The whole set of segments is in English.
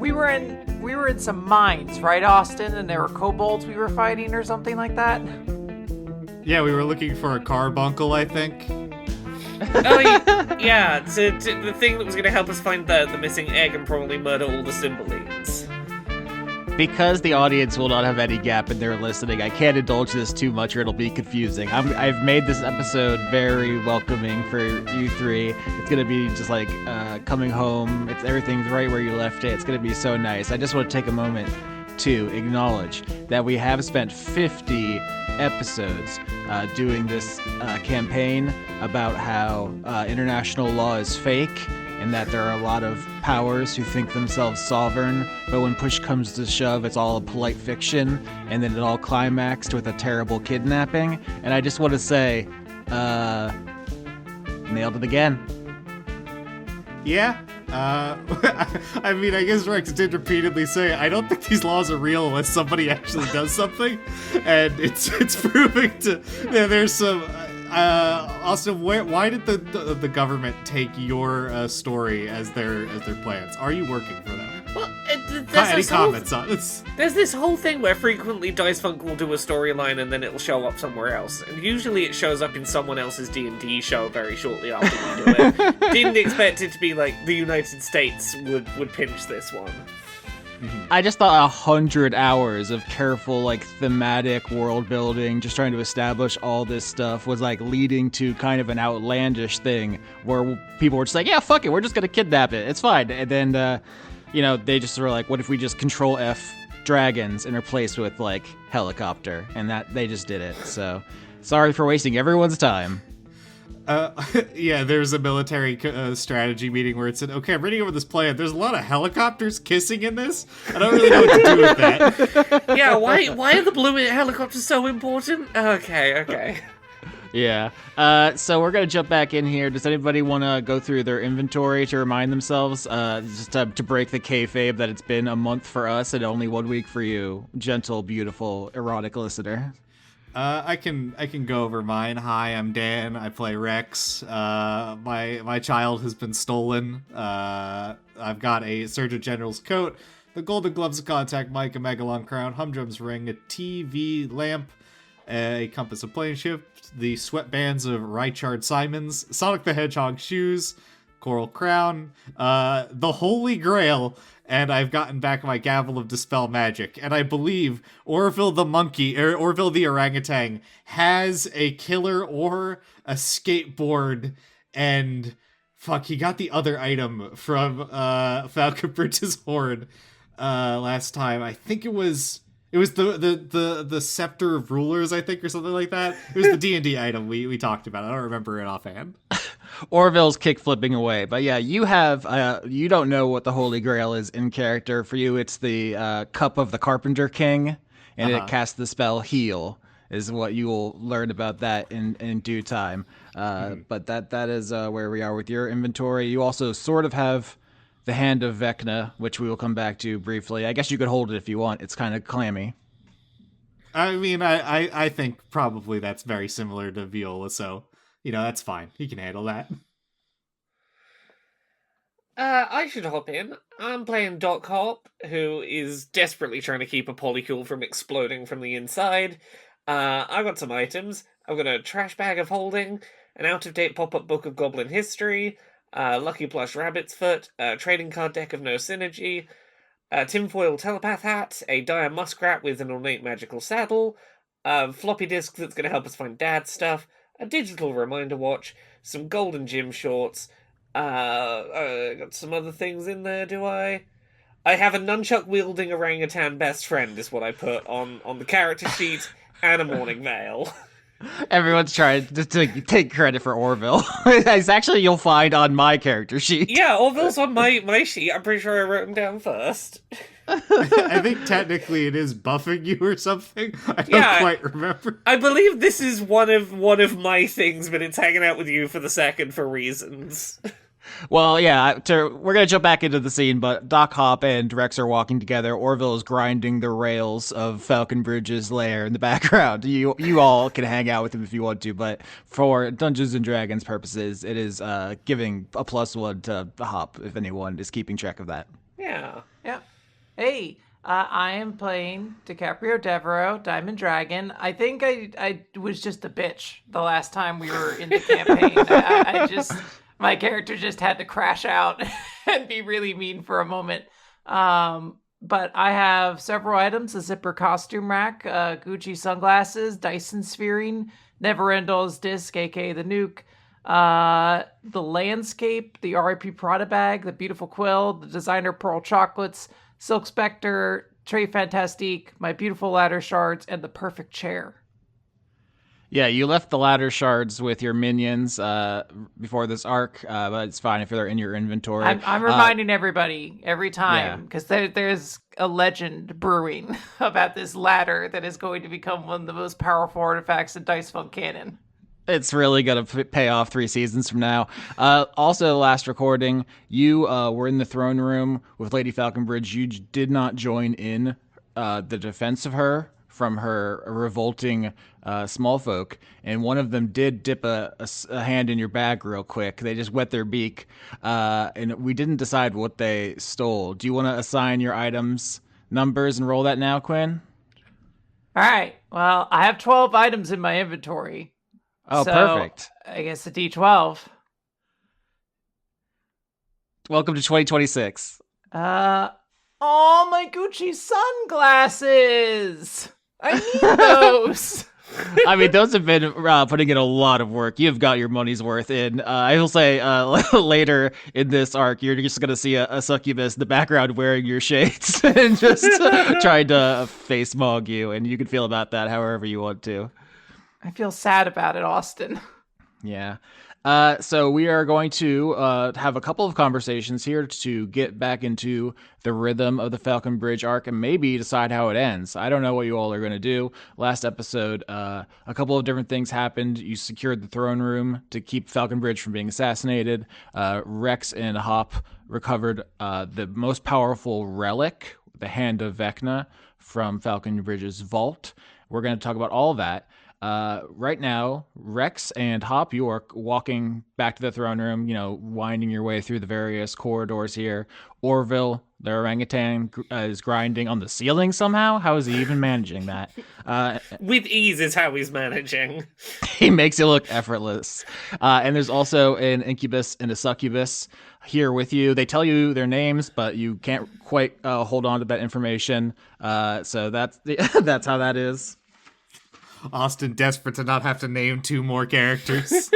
we were in some mines, right, Austin? And there were kobolds we were fighting or something like that. Yeah, we were looking for a carbuncle, I think. Oh, yeah, the thing that was going to help us find the missing egg and probably murder all the Cymbalines. Because the audience will not have any gap in their listening, I can't indulge this too much or it'll be confusing. I've made this episode very welcoming for you three. It's going to be just like coming home. Everything's right where you left it. It's going to be so nice. I just want to take a moment to acknowledge that we have spent 50 episodes doing this campaign about how international law is fake and that there are a lot of powers who think themselves sovereign, but when push comes to shove, it's all a polite fiction, and then it all climaxed with a terrible kidnapping. And I just want to say, nailed it again. Yeah. I mean, I guess Rex did repeatedly say, I don't think these laws are real unless somebody actually does something, and it's proving to. Yeah, there's some. Austin, why did the government take your story as their plans? Are you working for them? Well, Any comments on this? There's this whole thing where frequently Dice Funk will do a storyline and then it'll show up somewhere else. And usually it shows up in someone else's D&D show very shortly after we do it. Didn't expect it to be like the United States would pinch this one. I just thought 100 hours of careful, like, thematic world building, just trying to establish all this stuff was, like, leading to kind of an outlandish thing where people were just like, yeah, fuck it, we're just gonna kidnap it, it's fine. And then, they just were like, what if we just Control F dragons and replace with, like, helicopter? And that they just did it, so sorry for wasting everyone's time. Yeah, there's a military strategy meeting where it said, okay, I'm reading over this plan. There's a lot of helicopters kissing in this. I don't really know what to do with that. Yeah, why are the blue helicopters so important? Okay. Yeah. So we're going to jump back in here. Does anybody want to go through their inventory to remind themselves, just to break the kayfabe that it's been a month for us and only 1 week for you, gentle, beautiful, erotic listener? I can go over mine. Hi, I'm Dan. I play Rex. My child has been stolen. I've got a Surgeon General's coat, the Golden Gloves of Contact Mic, a Megalon crown, Humdrum's ring, a TV lamp, a compass of plane shift, the sweatbands of Rychard Simons, Sonic the Hedgehog shoes, coral crown, the Holy Grail, and I've gotten back my Gavel of Dispel Magic. And I believe Orville the monkey, or Orville the orangutan, has a killer or a skateboard, and fuck, he got the other item from Falconbridge's Horde last time. I think it was the Scepter of Rulers, I think, or something like that. It was the D&D item we talked about. I don't remember it offhand. Orville's kick flipping away. But yeah, you have, you don't know what the Holy Grail is in character. For you, it's the Cup of the Carpenter King, and it casts the spell Heal, is what you will learn about that in due time. But that is where we are with your inventory. You also sort of have the Hand of Vecna, which we will come back to briefly. I guess you could hold it if you want. It's kind of clammy. I mean, I think probably that's very similar to Viola, so, that's fine. He can handle that. I should hop in. I'm playing Doc Hop, who is desperately trying to keep a polycule from exploding from the inside. I've got some items. I've got a trash bag of holding, an out-of-date pop-up book of Goblin history, Lucky Plush Rabbit's Foot, a trading card deck of No Synergy, a tinfoil telepath hat, a dire muskrat with an ornate magical saddle, a floppy disk that's going to help us find Dad's stuff, a digital reminder watch, some golden gym shorts, got some other things in there, do I? I have a nunchuck-wielding orangutan best friend, is what I put on the character sheet, and a morning veil. Everyone's trying to take credit for Orville. It's actually, you'll find on my character sheet. Yeah, Orville's on my sheet. I'm pretty sure I wrote him down first. I think technically it is buffing you or something. I don't quite remember. I believe this is one of my things, but it's hanging out with you for the second for reasons. Well, yeah, we're going to jump back into the scene, but Doc Hop and Rex are walking together. Orville is grinding the rails of Falconbridge's lair in the background. You all can hang out with him if you want to, but for Dungeons & Dragons purposes, it is giving a +1 to Hop, if anyone is keeping track of that. Yeah. Hey, I am playing Dicaprio Devereaux, Diamond Dragon. I think I was just a bitch the last time we were in the campaign. I just, my character just had to crash out and be really mean for a moment. But I have several items: a zipper costume rack, Gucci sunglasses, Dyson sphering, Neverendal's disc, aka the nuke, the landscape, the RIP Prada bag, the beautiful quill, the designer pearl chocolates, Silk Spectre, Trey Fantastique, my beautiful ladder shards, and the perfect chair. Yeah, you left the ladder shards with your minions before this arc, but it's fine if they're in your inventory. I'm reminding everybody every yeah. time because there's a legend brewing about this ladder that is going to become one of the most powerful artifacts in Dice Funk canon. It's really going to pay off 3 seasons from now. Also, last recording, you were in the throne room with Lady Falconbridge. You did not join in the defense of her from her revolting small folk, and one of them did dip a hand in your bag real quick. They just wet their beak, and we didn't decide what they stole. Do you want to assign your items numbers and roll that now, Quinn? All right. Well, I have 12 items in my inventory. Oh, so perfect. I guess the D12. Welcome to 2026. Oh, my Gucci sunglasses! I need those! I mean, those have been putting in a lot of work. You've got your money's worth in. I will say later in this arc, you're just going to see a succubus in the background wearing your shades and just trying to face mog you, and you can feel about that however you want to. I feel sad about it, Austin. Yeah. So we are going to have a couple of conversations here to get back into the rhythm of the Falconbridge arc and maybe decide how it ends. I don't know what you all are going to do. Last episode, a couple of different things happened. You secured the throne room to keep Falconbridge from being assassinated. Rex and Hop recovered the most powerful relic, the Hand of Vecna, from Falconbridge's vault. We're going to talk about all that. Right now, Rex and Hop, you are walking back to the throne room, winding your way through the various corridors here. Orville, the orangutan, is grinding on the ceiling somehow. How is he even managing that? With ease is how he's managing. He makes it look effortless. And there's also an incubus and a succubus here with you. They tell you their names, but you can't quite hold on to that information. So that's that's how that is. Austin desperate to not have to name 2 more characters.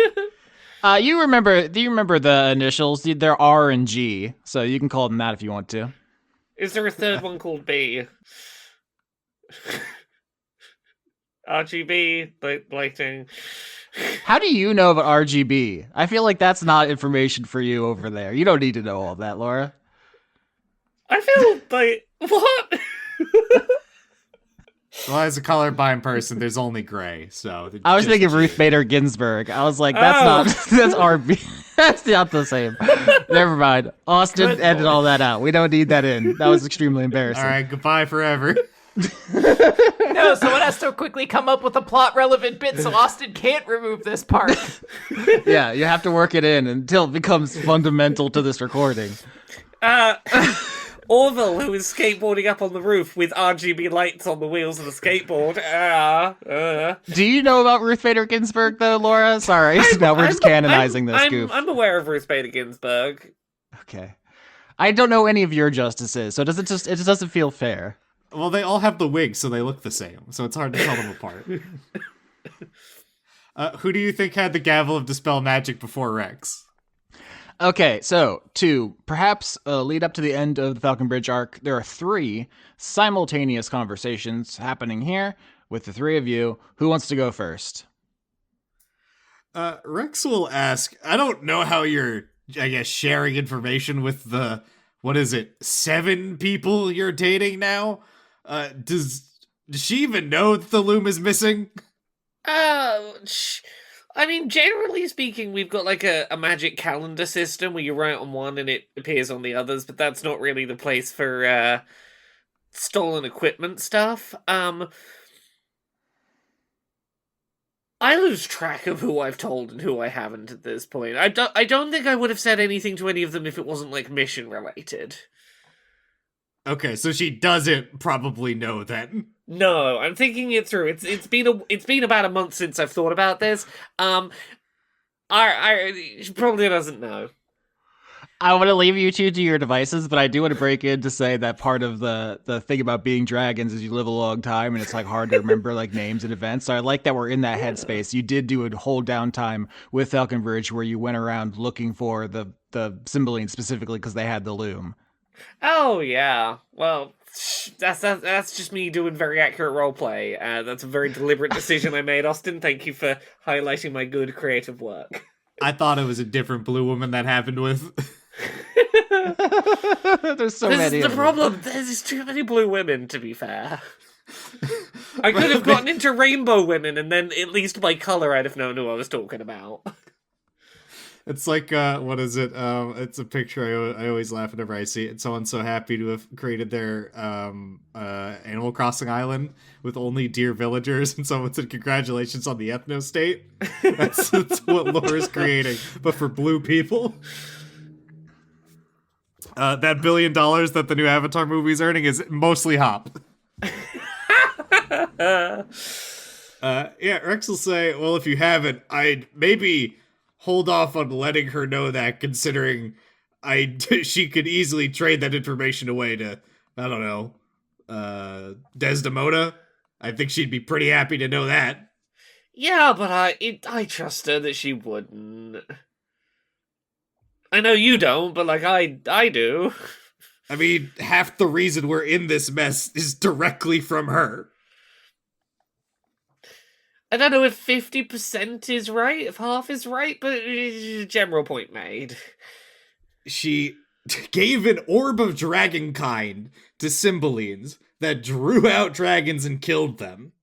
Do you remember the initials? They're R and G, so you can call them that if you want to. Is there a third one called B? RGB, lighting. How do you know about RGB? I feel like that's not information for you over there. You don't need to know all that, Laura. I feel like... What? Well, as a colorblind person, there's only gray, so... I was thinking Ruth Bader Ginsburg. I was like, that's not... That's RB. That's not the same. Never mind. Austin, edit all that out. We don't need that in. That was extremely embarrassing. All right, goodbye forever. No, someone has to quickly come up with a plot-relevant bit so Austin can't remove this part. Yeah, you have to work it in until it becomes fundamental to this recording. Orville, who is skateboarding up on the roof with RGB lights on the wheels of the skateboard. Do you know about Ruth Bader Ginsburg, though, Laura? Sorry, now we're just canonizing this goof. I'm aware of Ruth Bader Ginsburg. Okay. I don't know any of your justices, so it just doesn't feel fair. Well, they all have the wig, so they look the same, so it's hard to tell them apart. Who do you think had the gavel of Dispel Magic before Rex? Okay, so to perhaps lead up to the end of the Falconbridge arc, there are 3 simultaneous conversations happening here with the 3 of you. Who wants to go first? Rex will ask, I don't know how you're, sharing information with the, 7 people you're dating now? Does she even know that the loom is missing? I mean, generally speaking, we've got like a magic calendar system where you write on one and it appears on the others, but that's not really the place for stolen equipment stuff. I lose track of who I've told and who I haven't at this point. I don't think I would have said anything to any of them if it wasn't like mission related. Okay, so she doesn't probably know then. No, I'm thinking it through. It's been about a month since I've thought about this. She probably doesn't know. I want to leave you two to your devices, but I do want to break in to say that part of the thing about being dragons is you live a long time and it's like hard to remember like names and events. So I like that we're in that headspace. You did do a whole downtime with Falconbridge where you went around looking for the Cymbeline specifically because they had the loom. Oh yeah. Well, that's just me doing very accurate roleplay. That's a very deliberate decision I made. Austin, thank you for highlighting my good creative work. I thought it was a different blue woman that happened with. There's so this many. Is the problem. There's too many blue women, to be fair. I could have gotten into rainbow women, and then at least by color, I'd have known who I was talking about. It's like, what is it? It's a picture I always laugh whenever I see it. Someone's so happy to have created their Animal Crossing island with only deer villagers, and someone said, congratulations on the ethno state. That's what Laura's creating, but for blue people. That $1 billion that the new Avatar movie is earning is mostly hop. Yeah, Rex will say, well, if you haven't, I'd maybe hold off on letting her know that, considering she could easily trade that information away to, I don't know, Desdemona. I think she'd be pretty happy to know that. Yeah, but I trust her that she wouldn't. I know you don't, but like I do. I mean, half the reason we're in this mess is directly from her. I don't know if 50% is right, if half is right, but general point made. She gave an orb of dragonkind to Cymbalines that drew out dragons and killed them,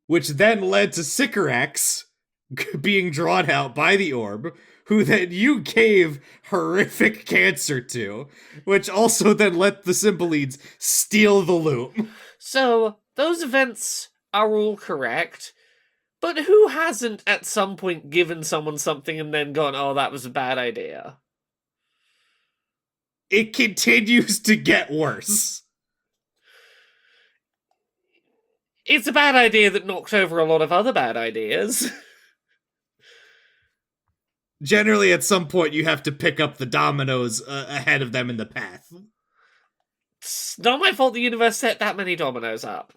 which then led to Sycorax being drawn out by the orb, who then you gave horrific cancer to, which also then let the Cymbalines steal the loom. So, those events are all correct, but who hasn't at some point given someone something and then gone, oh, that was a bad idea? It continues to get worse. It's a bad idea that knocked over a lot of other bad ideas. Generally, at some point, you have to pick up the dominoes ahead of them in the path. It's not my fault the universe set that many dominoes up.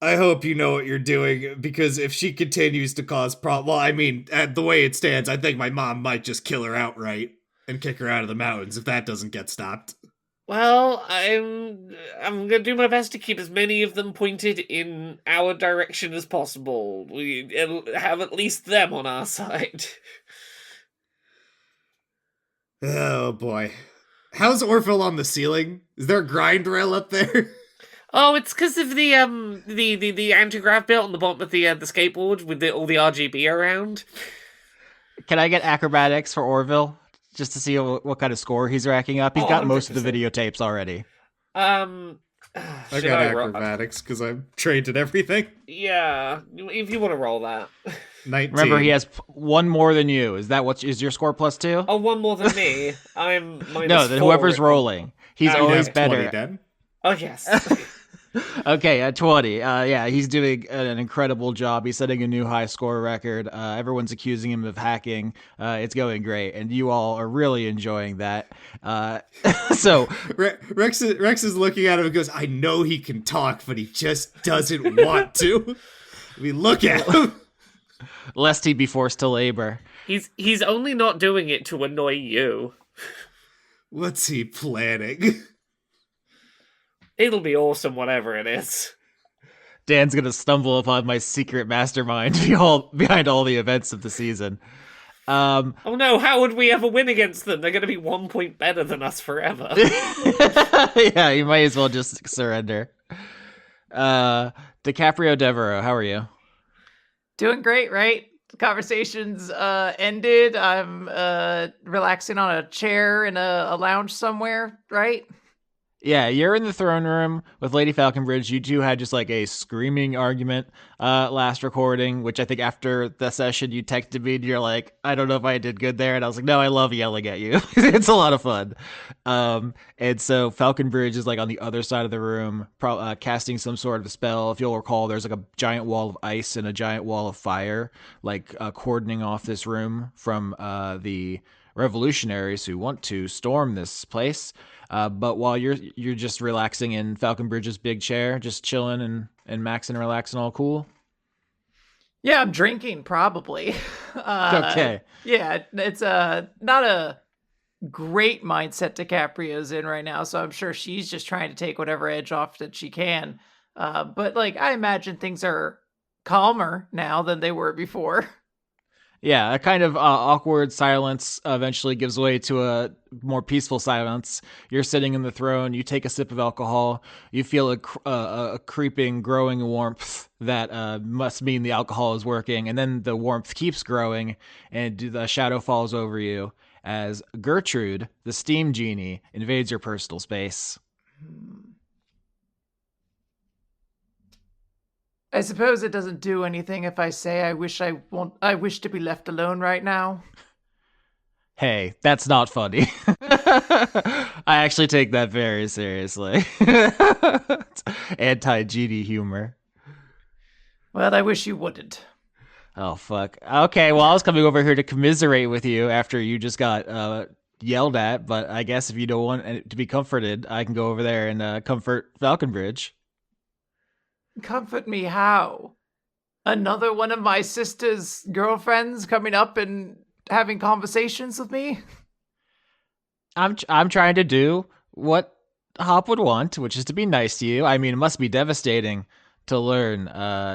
I hope you know what you're doing, because if she continues to cause well, I mean, the way it stands, I think my mom might just kill her outright and kick her out of the mountains if that doesn't get stopped. Well, I'm gonna do my best to keep as many of them pointed in our direction as possible. It'll have at least them on our side. Oh boy. How's Orville on the ceiling? Is there a grind rail up there? Oh, it's because of the anti-grav belt on the bottom of the skateboard with all the RGB around. Can I get acrobatics for Orville? Just to see what kind of score he's racking up. He's got most of the 100%. videotapes already. I got acrobatics because I'm trained at everything. Yeah, if you want to roll that. 19. Remember, he has one more than you. Is that what is your score +2? Oh, one more than me. I'm minus No, then 4. whoever's rolling. He's I always have better. 20 then. Oh, yes. Okay, at 20. Yeah, he's doing an incredible job. He's setting a new high score record. Everyone's accusing him of hacking. It's going great, and you all are really enjoying that. So Rex is looking at him and goes, I know he can talk, but he just doesn't want to. I mean, look at him. lest he be forced to labor. He's only not doing it to annoy you. What's he planning? It'll be awesome, whatever it is. Dan's gonna stumble upon my secret mastermind behind all the events of the season. Oh no, how would we ever win against them? They're gonna be 1 point better than us forever. Yeah, you might as well just surrender. Dicaprio Devereaux, how are you? Doing great, right? The conversation's ended. I'm relaxing on a chair in a lounge somewhere, right? Yeah, you're in the throne room with Lady Falconbridge. You two had just like a screaming argument last recording, which I think after the session you texted me and you're like, I don't know if I did good there. And I was like, no, I love yelling at you. It's a lot of fun. And so Falconbridge is like on the other side of the room, casting some sort of spell. If you'll recall, there's like a giant wall of ice and a giant wall of fire, like cordoning off this room from the revolutionaries who want to storm this place. But while you're just relaxing in Falconbridge's big chair, just chilling and maxing and relaxing, all cool. Yeah, I'm drinking probably. Okay. Yeah, it's not a great mindset DiCaprio's in right now, so I'm sure she's just trying to take whatever edge off that she can. But like I imagine things are calmer now than they were before. Yeah, a kind of awkward silence eventually gives way to a more peaceful silence. You're sitting in the throne. You take a sip of alcohol. You feel a creeping, growing warmth that must mean the alcohol is working. And then the warmth keeps growing, and the shadow falls over you as Gertrude, the steam genie, invades your personal space. I suppose it doesn't do anything if I say I wish to be left alone right now. Hey, that's not funny. I actually take that very seriously. Anti-GD humor. Well, I wish you wouldn't. Oh, fuck. Okay, well, I was coming over here to commiserate with you after you just got yelled at, but I guess if you don't want to be comforted, I can go over there and comfort Falconbridge. Comfort me how? Another one of my sister's girlfriends coming up and having conversations with me? I'm trying to do what Hop would want, which is to be nice to you. I mean, it must be devastating to learn,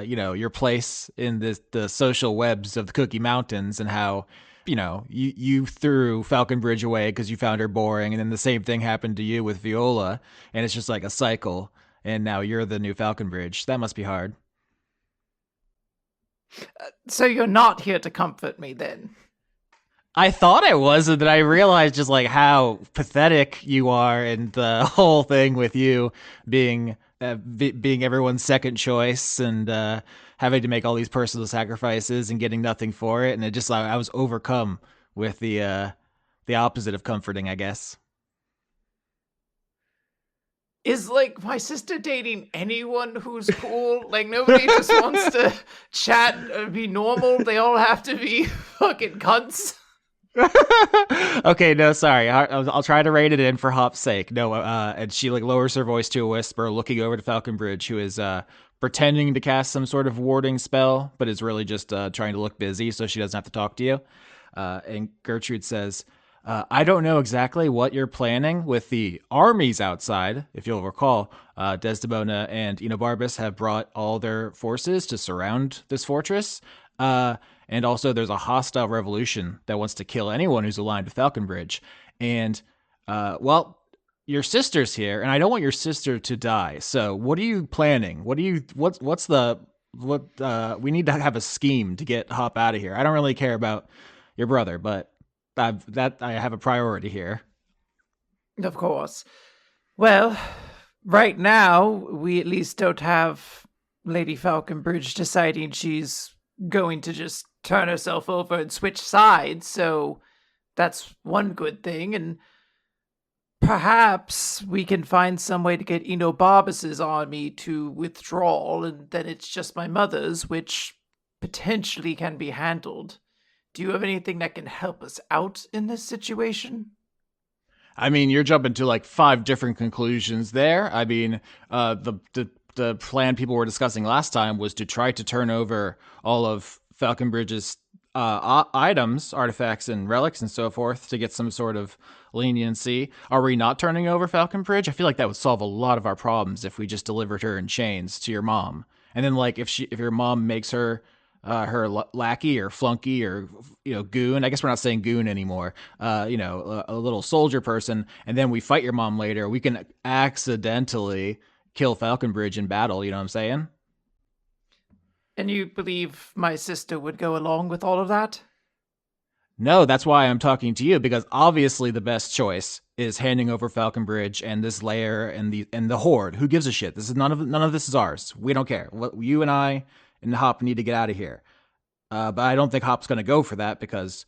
your place in the social webs of the Cookie Mountains and how, you threw Falconbridge away because you found her boring, and then the same thing happened to you with Viola, and it's just like a cycle. And now you're the new Falconbridge. That must be hard. So you're not here to comfort me then? I thought I was, and then I realized just like how pathetic you are, and the whole thing with you being everyone's second choice and having to make all these personal sacrifices and getting nothing for it. And it just I was overcome with the opposite of comforting, I guess. Is like my sister dating anyone who's cool? Like nobody just wants to chat or be normal. They all have to be fucking cunts. Okay, no, sorry. I'll try to rein it in for Hop's sake. No, and she like lowers her voice to a whisper, looking over to Falconbridge, who is pretending to cast some sort of warding spell, but is really just trying to look busy so she doesn't have to talk to you. And Gertrude says, I don't know exactly what you're planning with the armies outside. If you'll recall, Desdemona and Enobarbus have brought all their forces to surround this fortress. And also there's a hostile revolution that wants to kill anyone who's aligned with Falconbridge. And, your sister's here, and I don't want your sister to die. So what are you planning? We need to have a scheme to get Hop out of here. I don't really care about your brother, but I have a priority here. Of course. Well, right now, we at least don't have Lady Falconbridge deciding she's going to just turn herself over and switch sides, so that's one good thing, and perhaps we can find some way to get Enobarbus's army to withdraw, and then it's just my mother's, which potentially can be handled. Do you have anything that can help us out in this situation? I mean, you're jumping to like 5 different conclusions there. I mean, the plan people were discussing last time was to try to turn over all of Falconbridge's items, artifacts, and relics and so forth to get some sort of leniency. Are we not turning over Falconbridge? I feel like that would solve a lot of our problems if we just delivered her in chains to your mom. And then, like, if your mom makes her her lackey or flunky or goon. I guess we're not saying goon anymore. A little soldier person, and then we fight your mom later. We can accidentally kill Falconbridge in battle. You know what I'm saying? And you believe my sister would go along with all of that? No, that's why I'm talking to you, because obviously the best choice is handing over Falconbridge and this lair and the horde. Who gives a shit? This is none of this is ours. We don't care. What you and I and Hop need to get out of here. But I don't think Hop's going to go for that because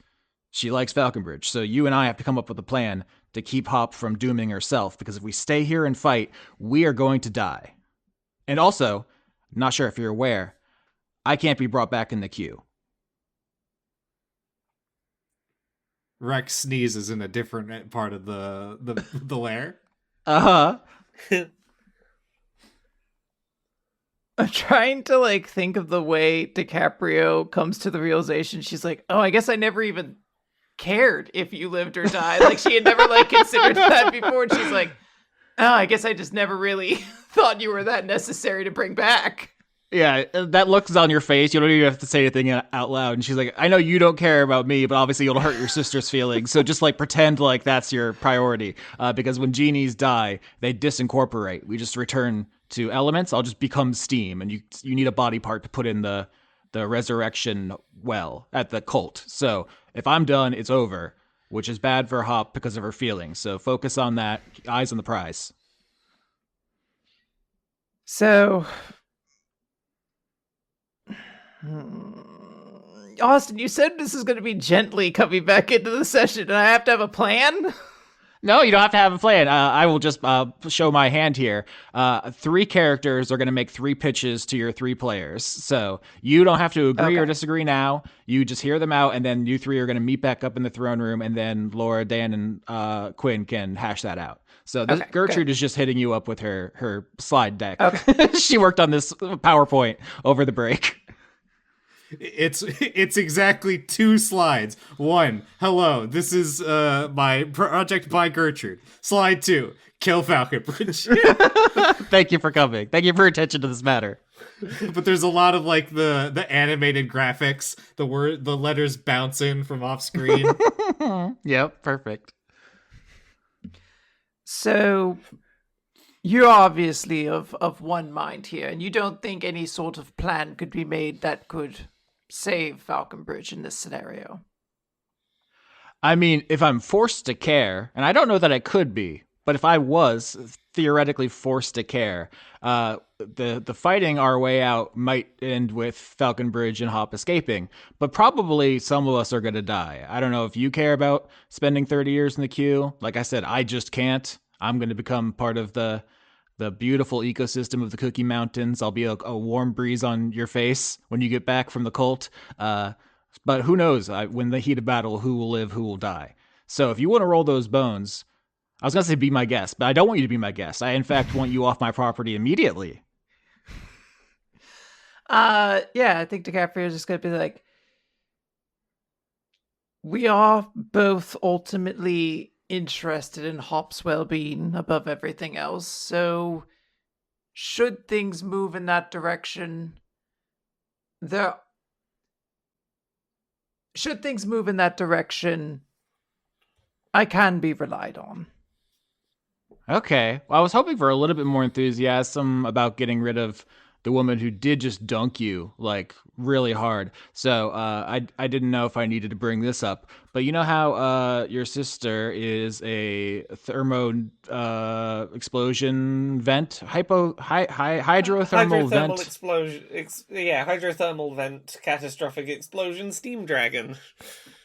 she likes Falconbridge. So you and I have to come up with a plan to keep Hop from dooming herself, because if we stay here and fight, we are going to die. And also, not sure if you're aware, I can't be brought back in the queue. Rex sneezes in a different part of the lair. Uh-huh. I'm trying to like think of the way Dicaprio comes to the realization. She's like, oh, I guess I never even cared if you lived or died. Like she had never like considered that before. And she's like, oh, I guess I just never really thought you were that necessary to bring back. Yeah, that look's on your face. You don't even have to say anything out loud. And she's like, I know you don't care about me, but obviously you'll hurt your sister's feelings. So just like pretend like that's your priority. Because when genies die, they disincorporate. We just return to elements. I'll just become steam. And you need a body part to put in the resurrection well at the cult. So if I'm done, it's over, which is bad for Hop because of her feelings. So focus on that. Eyes on the prize. So, Austin, you said this is going to be gently coming back into the session, and I have to have a plan? No, you don't have to have a plan. I will just show my hand here. 3 characters are going to make 3 pitches to your 3 players. So you don't have to agree or disagree now. You just hear them out, and then you 3 are going to meet back up in the throne room, and then Laura, Dan, and Quinn can hash that out. So Gertrude is just hitting you up with her slide deck. Okay. She worked on this PowerPoint over the break. It's exactly 2 slides. 1, hello, this is my project by Gertrude. Slide 2, kill Falconbridge. Thank you for coming. Thank you for attention to this matter. But there's a lot of like the animated graphics, the letters bouncing from off screen. Yep, perfect. So you're obviously of one mind here, and you don't think any sort of plan could be made that could save Falconbridge in this scenario? I mean, if I'm forced to care, and I don't know that I could be, but if I was theoretically forced to care, the fighting our way out might end with Falconbridge and Hop escaping, but probably some of us are going to die. I don't know if you care about spending 30 years in the queue. Like I said, I just can't. I'm going to become part of the beautiful ecosystem of the Cookie Mountains. I'll be a warm breeze on your face when you get back from the cult. But who knows? When the heat of battle, who will live, who will die. So if you want to roll those bones, I was going to say be my guest, but I don't want you to be my guest. I, in fact, want you off my property immediately. Yeah, I think Dicaprio is just going to be like, we are both ultimately interested in Hop's well-being above everything else, so should things move in that direction, I can be relied on. Okay. Well, I was hoping for a little bit more enthusiasm about getting rid of the woman who did just dunk you, like, really hard. So I didn't know if I needed to bring this up. But you know how your sister is a explosion vent? Hydrothermal vent? Explosion. Hydrothermal vent, catastrophic explosion, steam dragon.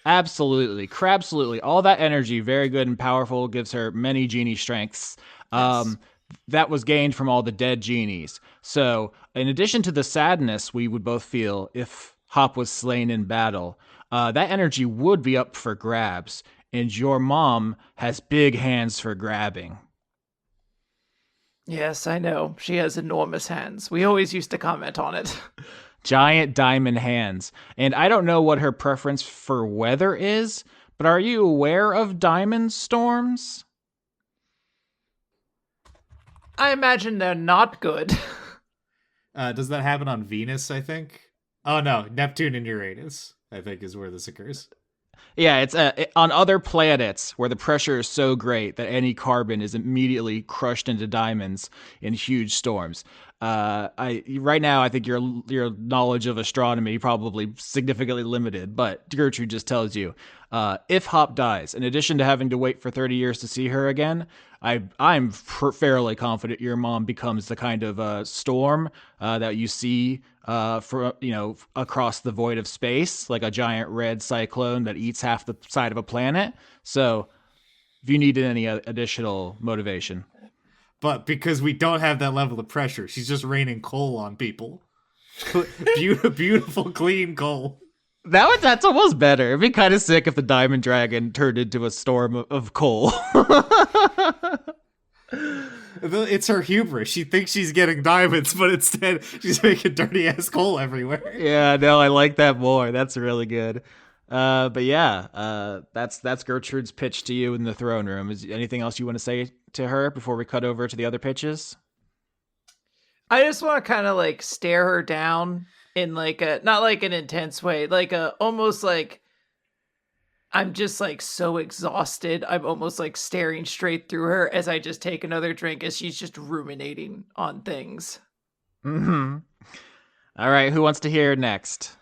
Absolutely. Crabsolutely. All that energy, very good and powerful, gives her many genie strengths. Yes. That was gained from all the dead genies. So, in addition to the sadness we would both feel if Hop was slain in battle, that energy would be up for grabs, and your mom has big hands for grabbing. Yes, I know. She has enormous hands. We always used to comment on it. Giant diamond hands. And I don't know what her preference for weather is, but are you aware of diamond storms? I imagine they're not good. Does that happen on Venus, I think? Oh, no. Neptune and Uranus, I think, is where this occurs. Yeah, it's on other planets where the pressure is so great that any carbon is immediately crushed into diamonds in huge storms. I right now I think your knowledge of astronomy probably significantly limited, but Gertrude just tells you, if Hop dies, in addition to having to wait for 30 years to see her again, I'm fairly confident your mom becomes the kind of storm that you see for across the void of space, like a giant red cyclone that eats half the side of a planet. So, if you needed any additional motivation, But because we don't have that level of pressure, she's just raining coal on people. Beautiful, clean coal. that's almost better. It'd be kind of sick if the Diamond Dragon turned into a storm of coal. It's her hubris. She thinks she's getting diamonds, but instead she's making dirty ass coal everywhere. Yeah, no, I like that more. That's really good. But yeah, that's Gertrude's pitch to you in the throne room. Is anything else you want to say to her before we cut over to the other pitches? I just want to kind of like stare her down in like a not like an intense way, like a almost like I'm just like so exhausted. I'm almost like staring straight through her as I just take another drink as she's just ruminating on things. Mm-hmm. All right, who wants to hear next?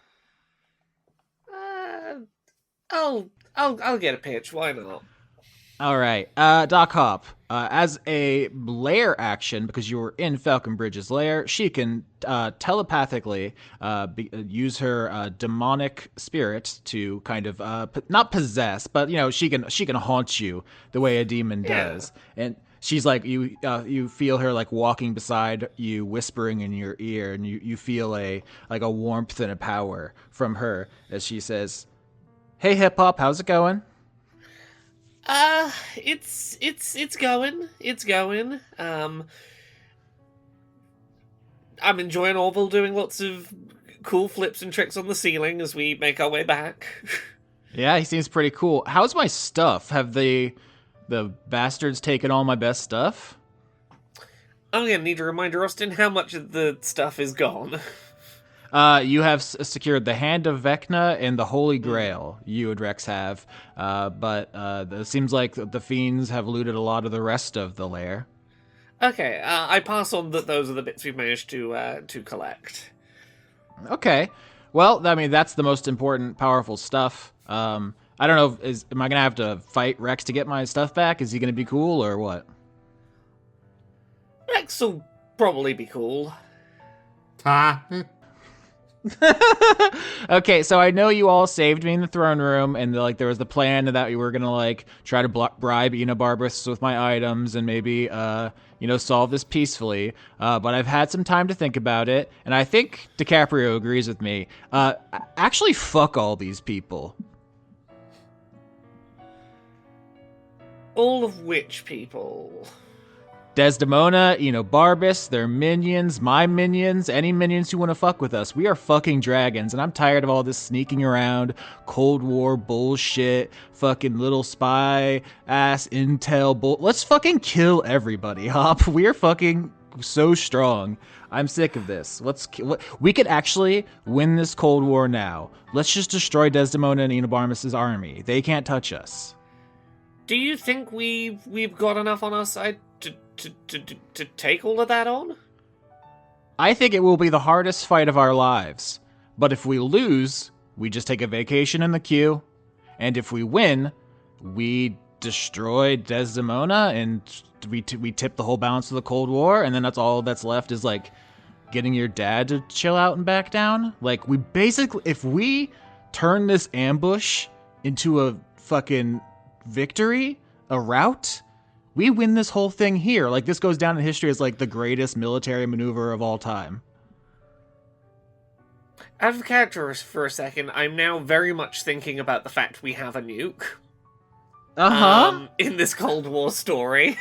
I'll get a pitch. Why not? All right, Doc Hop. As a lair action, because you were in Falconbridge's lair, she can telepathically use her demonic spirit to kind of not possess, but she can haunt you the way a demon does, and she's like you feel her like walking beside you, whispering in your ear, and you feel a warmth and a power from her as she says, "Hey, hip hop, how's it going?" It's going. It's going. I'm enjoying Orville doing lots of cool flips and tricks on the ceiling as we make our way back. Yeah, he seems pretty cool. How's my stuff? Have the bastards taken all my best stuff? I'm gonna need a reminder, Austin, how much of the stuff is gone. You have secured the Hand of Vecna and the Holy Grail. You and Rex have, but it seems like the fiends have looted a lot of the rest of the lair. Okay, I pass on that those are the bits we've managed to collect. Okay, well, I mean that's the most important, powerful stuff. I don't know. Am I gonna have to fight Rex to get my stuff back? Is he gonna be cool or what? Rex will probably be cool. Ha! Okay, so I know you all saved me in the throne room, and there was the plan that you were gonna try to bribe Enobarbus with my items and maybe solve this peacefully. But I've had some time to think about it, and I think Dicaprio agrees with me. Actually, fuck all these people. All of which people? Desdemona, Enobarbus, their minions, my minions, any minions who want to fuck with us. We are fucking dragons, and I'm tired of all this sneaking around, Cold War bullshit, fucking little spy ass intel bull. Let's fucking kill everybody, Hop. We are fucking so strong. I'm sick of this. We could actually win this Cold War now. Let's just destroy Desdemona and Enobarbus' army. They can't touch us. Do you think we've got enough on our side to take all of that on? I think it will be the hardest fight of our lives. But if we lose, we just take a vacation in the queue. And if we win, we destroy Desdemona and we tip the whole balance of the Cold War. And then that's all that's left is getting your dad to chill out and back down. We basically, if we turn this ambush into a fucking victory, a rout, we win this whole thing here. This goes down in history as the greatest military maneuver of all time. Out of character for a second, I'm now very much thinking about the fact we have a nuke. In this Cold War story.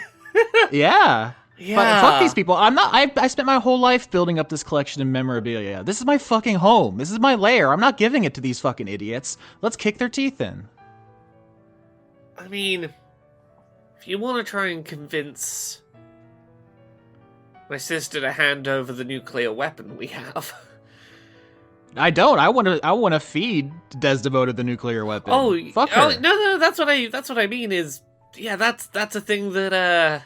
Yeah. Yeah. But fuck these people. I spent my whole life building up this collection of memorabilia. This is my fucking home. This is my lair. I'm not giving it to these fucking idiots. Let's kick their teeth in. I mean, if you want to try and convince my sister to hand over the nuclear weapon we have, I don't. I want to feed Desdemona the nuclear weapon. Fuck her. No, that's what I mean is, yeah, that's a thing that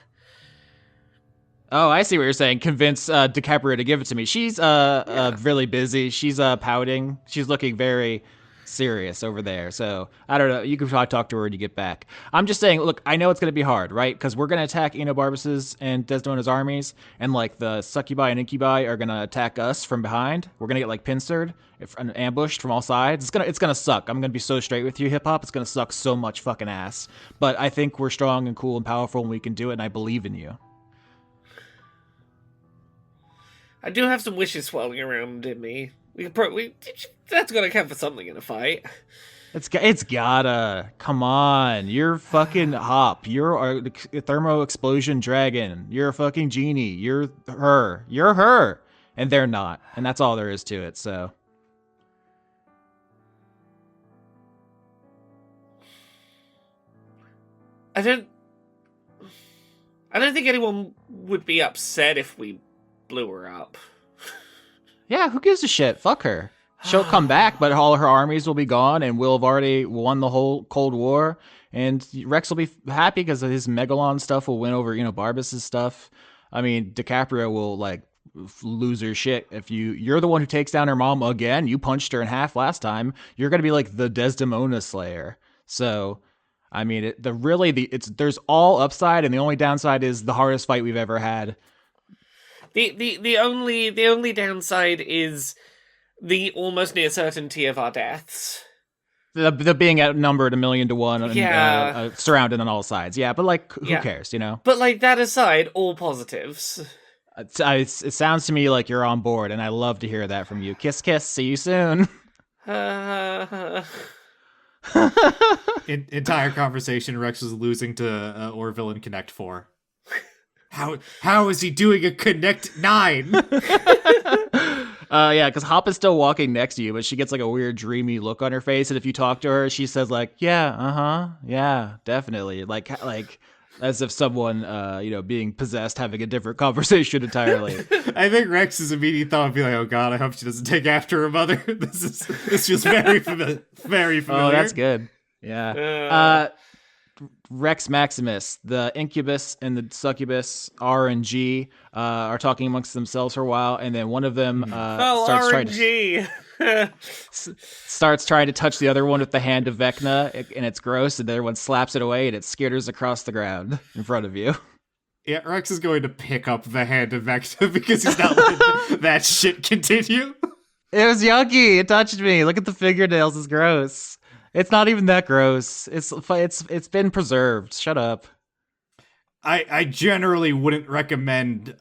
Oh, I see what you're saying. Convince Dicaprio to give it to me. She's really busy. She's pouting. She's looking very serious over there. So I don't know. You can probably talk to her when you get back. I'm just saying. Look, I know it's gonna be hard, right? Because we're gonna attack Enobarbus's and Desdemona's armies, and like the succubi and incubi are gonna attack us from behind. We're gonna get like pincered and ambushed from all sides. It's gonna suck. I'm gonna be so straight with you, hip hop. It's gonna suck so much fucking ass. But I think we're strong and cool and powerful, and we can do it. And I believe in you. I do have some wishes swirling around in me. That's gonna count for something in a fight. It's gotta. Come on. You're fucking Hop. You're a thermo explosion dragon. You're a fucking genie. You're her. You're her. And they're not. And that's all there is to it, so. I don't think anyone would be upset if we blew her up. Yeah, who gives a shit? Fuck her. She'll come back, but all her armies will be gone, and we'll have already won the whole Cold War. And Rex will be happy because his Megalon stuff will win over, Barbas's stuff. I mean, Dicaprio will like lose her shit if you're the one who takes down her mom again. You punched her in half last time. You're gonna be like the Desdemona Slayer. So, I mean, there's all upside, and the only downside is the hardest fight we've ever had. The only downside is the almost near certainty of our deaths. The being outnumbered 1,000,000 to 1 and Yeah. Surrounded on all sides. Yeah, but like, who cares, But like that aside, all positives. It sounds to me like you're on board, and I love to hear that from you. Kiss, kiss. See you soon. Entire conversation, Rex is losing to Orville in Connect 4. How is he doing a Connect 9? Yeah, because Hop is still walking next to you, but she gets like a weird dreamy look on her face, and if you talk to her, she says like, yeah, yeah, definitely, like as if someone, being possessed, having a different conversation entirely. I think Rex's immediate thought would be like, oh god, I hope she doesn't take after her mother. This feels very familiar. Very familiar. Oh, that's good. Yeah. Rex Maximus, the Incubus and the Succubus, R and G, are talking amongst themselves for a while, and then one of them starts trying to touch the other one with the hand of Vecna, and it's gross, and the other one slaps it away, and it skitters across the ground in front of you. Yeah, Rex is going to pick up the hand of Vecna because he's not letting that shit continue. It was yucky. It touched me. Look at the fingernails. It's gross. It's not even that gross. It's been preserved. Shut up. I generally wouldn't recommend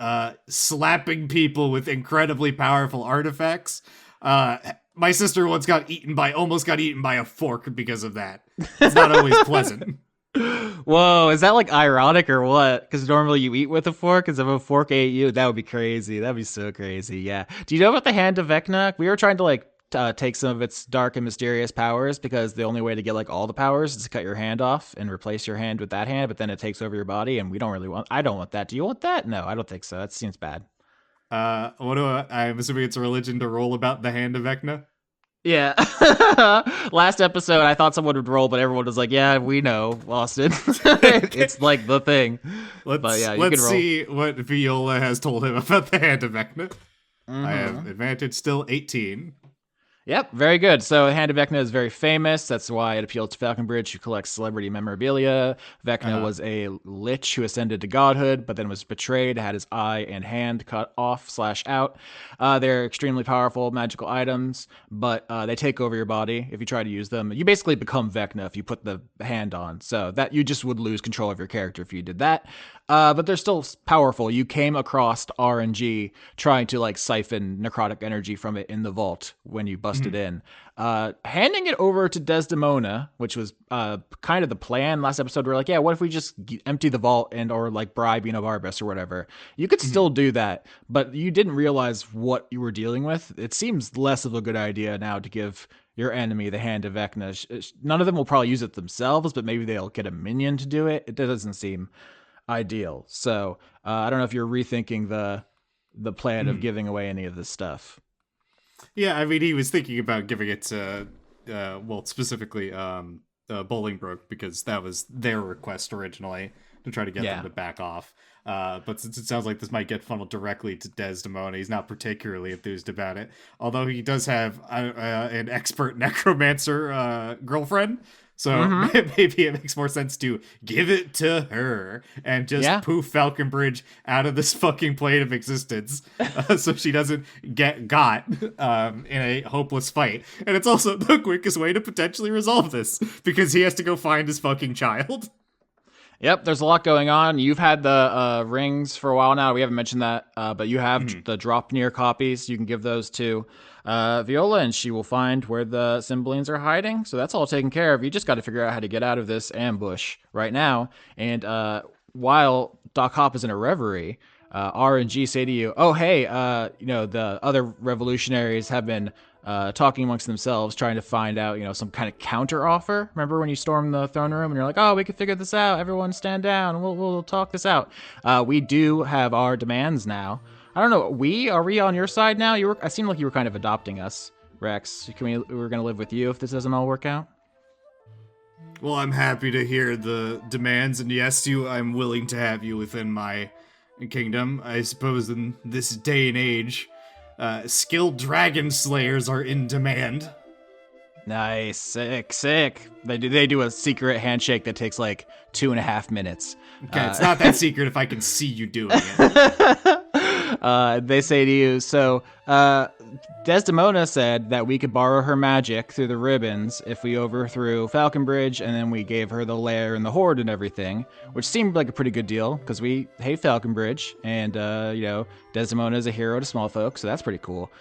slapping people with incredibly powerful artifacts. My sister once almost got eaten by a fork because of that. It's not always pleasant. Whoa, is that like ironic or what? Because normally you eat with a fork. Because if a fork ate you, that would be crazy. That'd be so crazy. Yeah. Do you know about the hand of Vecna? We were trying to take some of its dark and mysterious powers, because the only way to get like all the powers is to cut your hand off and replace your hand with that hand, but then it takes over your body, and I don't want that. Do you want that? No, I don't think so. That seems bad. I'm assuming it's a religion to roll about the hand of Vecna? Yeah. Last episode, I thought someone would roll, but everyone was like, yeah, we know, Austin. It's like the thing. Let's see what Viola has told him about the hand of Vecna. Mm-hmm. I have advantage still 18. Yep, very good. So Hand of Vecna is very famous. That's why it appealed to Falconbridge, who collects celebrity memorabilia. Vecna was a lich who ascended to godhood, but then was betrayed, had his eye and hand cut off / out. They're extremely powerful magical items, but they take over your body if you try to use them. You basically become Vecna if you put the hand on, so that you just would lose control of your character if you did that. But they're still powerful. You came across RNG trying to siphon necrotic energy from it in the vault when you busted in. Handing it over to Desdemona, which was kind of the plan last episode. We're like, yeah, what if we just empty the vault or bribe Barbas or whatever? You could still do that, but you didn't realize what you were dealing with. It seems less of a good idea now to give your enemy the Hand of Vecna. None of them will probably use it themselves, but maybe they'll get a minion to do it. It doesn't seem ideal. So I don't know if you're rethinking the plan of giving away any of this stuff. Yeah, I mean, he was thinking about giving it to, well, specifically Bolingbroke, because that was their request originally, to try to get them to back off. But since it sounds like this might get funneled directly to Desdemona, he's not particularly enthused about it. Although he does have an expert necromancer girlfriend, so maybe it makes more sense to give it to her and just poof Falconbridge out of this fucking plane of existence, so she doesn't get got in a hopeless fight. And it's also the quickest way to potentially resolve this, because he has to go find his fucking child. Yep, there's a lot going on. You've had the rings for a while now. We haven't mentioned that, but you have the drop near copies. You can give those to Viola, and she will find where the Cymbalines are hiding. So that's all taken care of. You just got to figure out how to get out of this ambush right now. And while Doc Hop is in a reverie, R and G say to you, "Oh, hey, the other revolutionaries have been talking amongst themselves, trying to find out, some kind of counter offer. Remember when you stormed the throne room and you're like, oh, we can figure this out. Everyone stand down and we'll talk this out. We do have our demands now. I don't know. Are we on your side now? I seemed like you were kind of adopting us, Rex. We're going to live with you if this doesn't all work out. Well, I'm happy to hear the demands, and yes, I'm willing to have you within my kingdom. I suppose in this day and age, skilled dragon slayers are in demand. Nice, sick. They do a secret handshake that takes like 2.5 minutes. Okay, it's not that secret if I can see you doing it. They say to you, so Desdemona said that we could borrow her magic through the ribbons if we overthrew Falconbridge, and then we gave her the lair and the horde and everything, which seemed like a pretty good deal because we hate Falconbridge, and Desdemona is a hero to small folk, so that's pretty cool.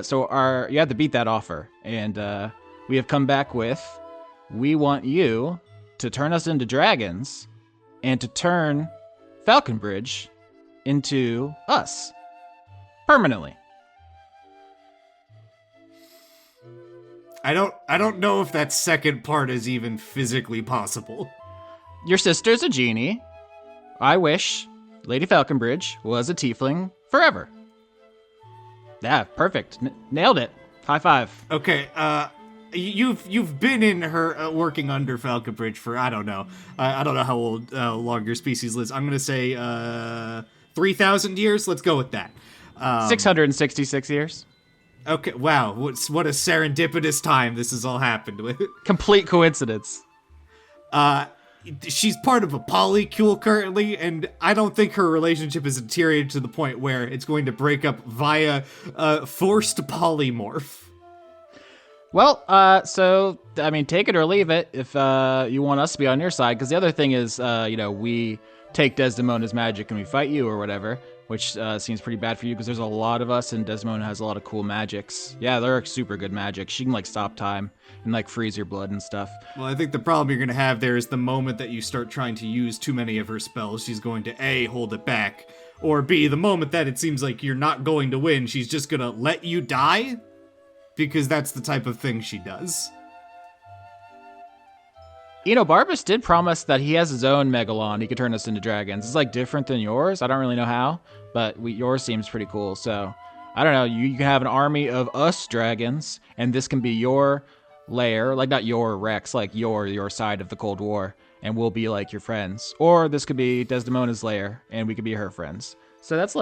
So you have to beat that offer, and we have come back with, we want you to turn us into dragons and to turn Falconbridge into us permanently. I don't know if that second part is even physically possible. Your sister's a genie. I wish Lady Falconbridge was a tiefling forever. Yeah, perfect. Nailed it. High five. Okay, you've been in her working under Falconbridge for, I don't know how long your species lives. I'm gonna say 3,000 years. Let's go with that. 666 years. Okay, wow, what a serendipitous time this has all happened with. Complete coincidence. She's part of a polycule currently, and I don't think her relationship is deteriorated to the point where it's going to break up via forced polymorph. Well, take it or leave it if you want us to be on your side, because the other thing is, we take Desdemona's magic and we fight you or whatever, which seems pretty bad for you because there's a lot of us and Desdemona has a lot of cool magics. Yeah, they're super good magic. She can stop time and freeze your blood and stuff. Well, I think the problem you're going to have there is the moment that you start trying to use too many of her spells, she's going to A, hold it back, or B, the moment that it seems like you're not going to win, she's just going to let you die, because that's the type of thing she does. Barbas did promise that he has his own Megalon. He could turn us into dragons. It's different than yours. I don't really know how, but yours seems pretty cool. So I don't know. You can have an army of us dragons, and this can be your lair, not your Rex, your side of the Cold War, and we'll be your friends. Or this could be Desdemona's lair, and we could be her friends. So that's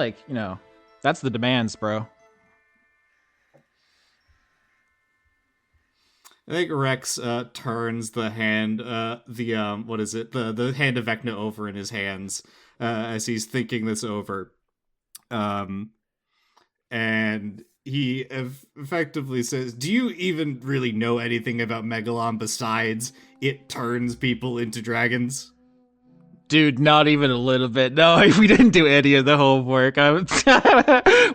that's the demands, bro. I think Rex turns the hand, the hand of Vecna over in his hands as he's thinking this over. And he effectively says, do you even really know anything about Megalon besides it turns people into dragons? Dude, not even a little bit. No, we didn't do any of the homework.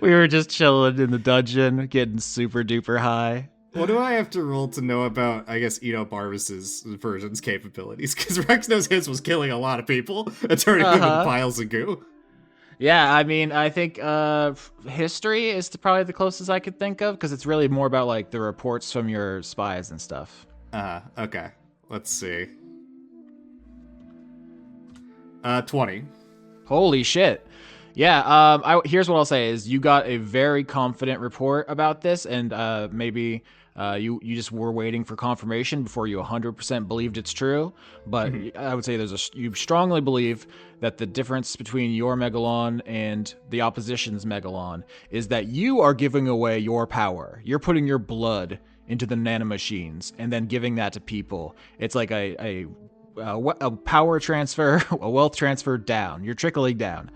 We were just chilling in the dungeon, getting super duper high. What do I have to roll to know about, I guess, Barbas's version's capabilities? Because Rex knows his was killing a lot of people and turning them into piles of goo. Yeah, I think history is probably the closest I could think of, because it's really more about, the reports from your spies and stuff. Okay. Let's see. 20. Holy shit. Yeah, here's what I'll say is you got a very confident report about this, and maybe you just were waiting for confirmation before you 100% believed it's true. But I would say you strongly believe that the difference between your Megalon and the opposition's Megalon is that you are giving away your power. You're putting your blood into the nanomachines and then giving that to people. It's like a power transfer, a wealth transfer down. You're trickling down.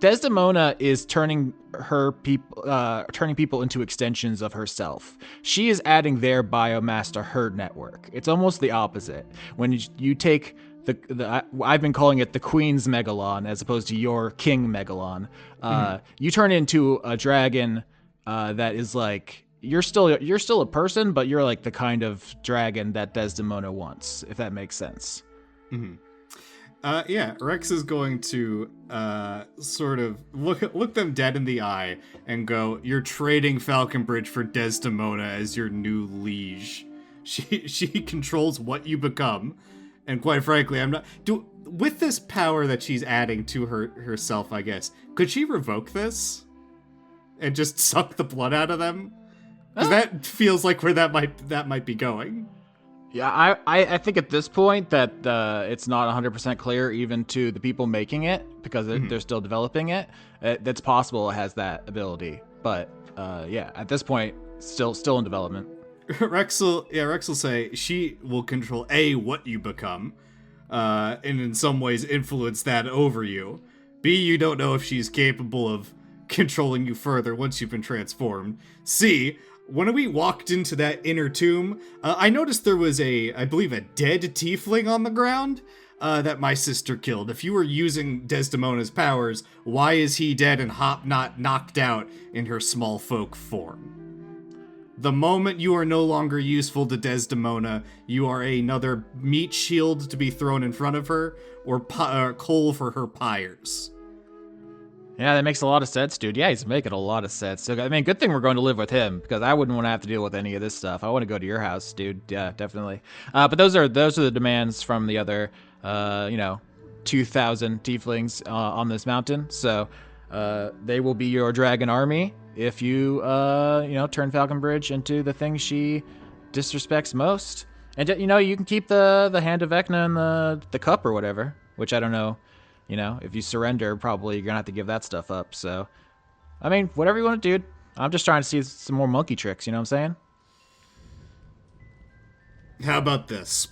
Desdemona is turning people into extensions of herself. She is adding their biomass to her network. It's almost the opposite. When you take I've been calling it the Queen's Megalon as opposed to your King Megalon. You turn into a dragon that is like you're still a person, but you're like the kind of dragon that Desdemona wants, if that makes sense. Yeah, Rex is going to sort of look them dead in the eye and go, "You're trading Falconbridge for Desdemona as your new liege. She controls what you become, and quite frankly, I'm not with this power that she's adding to herself. I guess could she revoke this and just suck the blood out of them? Because that feels like where that might be going." Yeah, I think at this point that it's not 100% clear even to the people making it because they're still developing it. That's possible it has that ability, but yeah, at this point, still in development. Rex will say she will control what you become, and in some ways influence that over you. B, you don't know if she's capable of controlling you further once you've been transformed. C, when we walked into that inner tomb, I noticed there was I believe a dead tiefling on the ground that my sister killed. If you were using Desdemona's powers, why is he dead and Hop not knocked out in her small folk form? The moment you are no longer useful to Desdemona, you are another meat shield to be thrown in front of her, or coal for her pyres. Yeah, that makes a lot of sense, dude. Yeah, he's making a lot of sense. So, I mean, good thing we're going to live with him because I wouldn't want to have to deal with any of this stuff. I want to go to your house, dude. Yeah, definitely. But those are the demands from the other, 2,000 tieflings on this mountain. So they will be your dragon army if you, turn Falconbridge into the thing she disrespects most. And you can keep the Hand of Vecna and the cup or whatever, which I don't know. If you surrender, probably you're going to have to give that stuff up. So, I mean, whatever you want to do. I'm just trying to see some more monkey tricks, you know what I'm saying? How about this?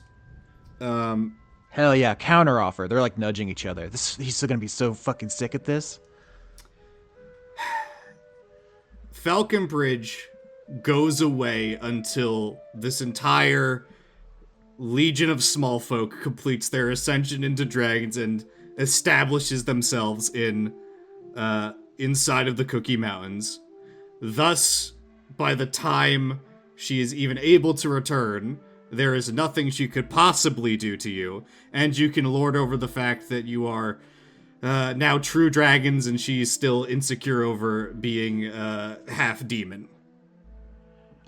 Hell yeah, counter offer. They're like nudging each other. He's still going to be so fucking sick at this. Falconbridge goes away until this entire legion of small folk completes their ascension into dragons and establishes themselves inside of the Cookie Mountains. Thus, by the time she is even able to return, there is nothing she could possibly do to you, and you can lord over the fact that you are now true dragons and she's still insecure over being half demon.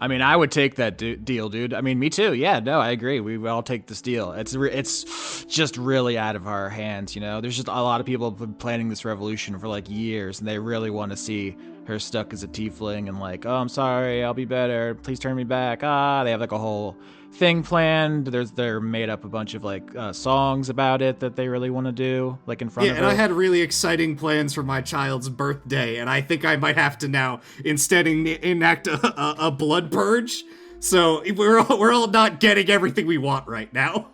I mean, I would take that deal, dude. I mean, me too. Yeah, no, I agree. We would all take this deal. It's just really out of our hands, There's just a lot of people have been planning this revolution for like years, and they really want to see her stuck as a tiefling and like, oh, I'm sorry, I'll be better. Please turn me back. They have like a whole thing planned. They're made up a bunch of like songs about it that they really want to do, like in front of her. Yeah, and I had really exciting plans for my child's birthday, and I think I might have to now instead enact a blood purge. So we're all not getting everything we want right now.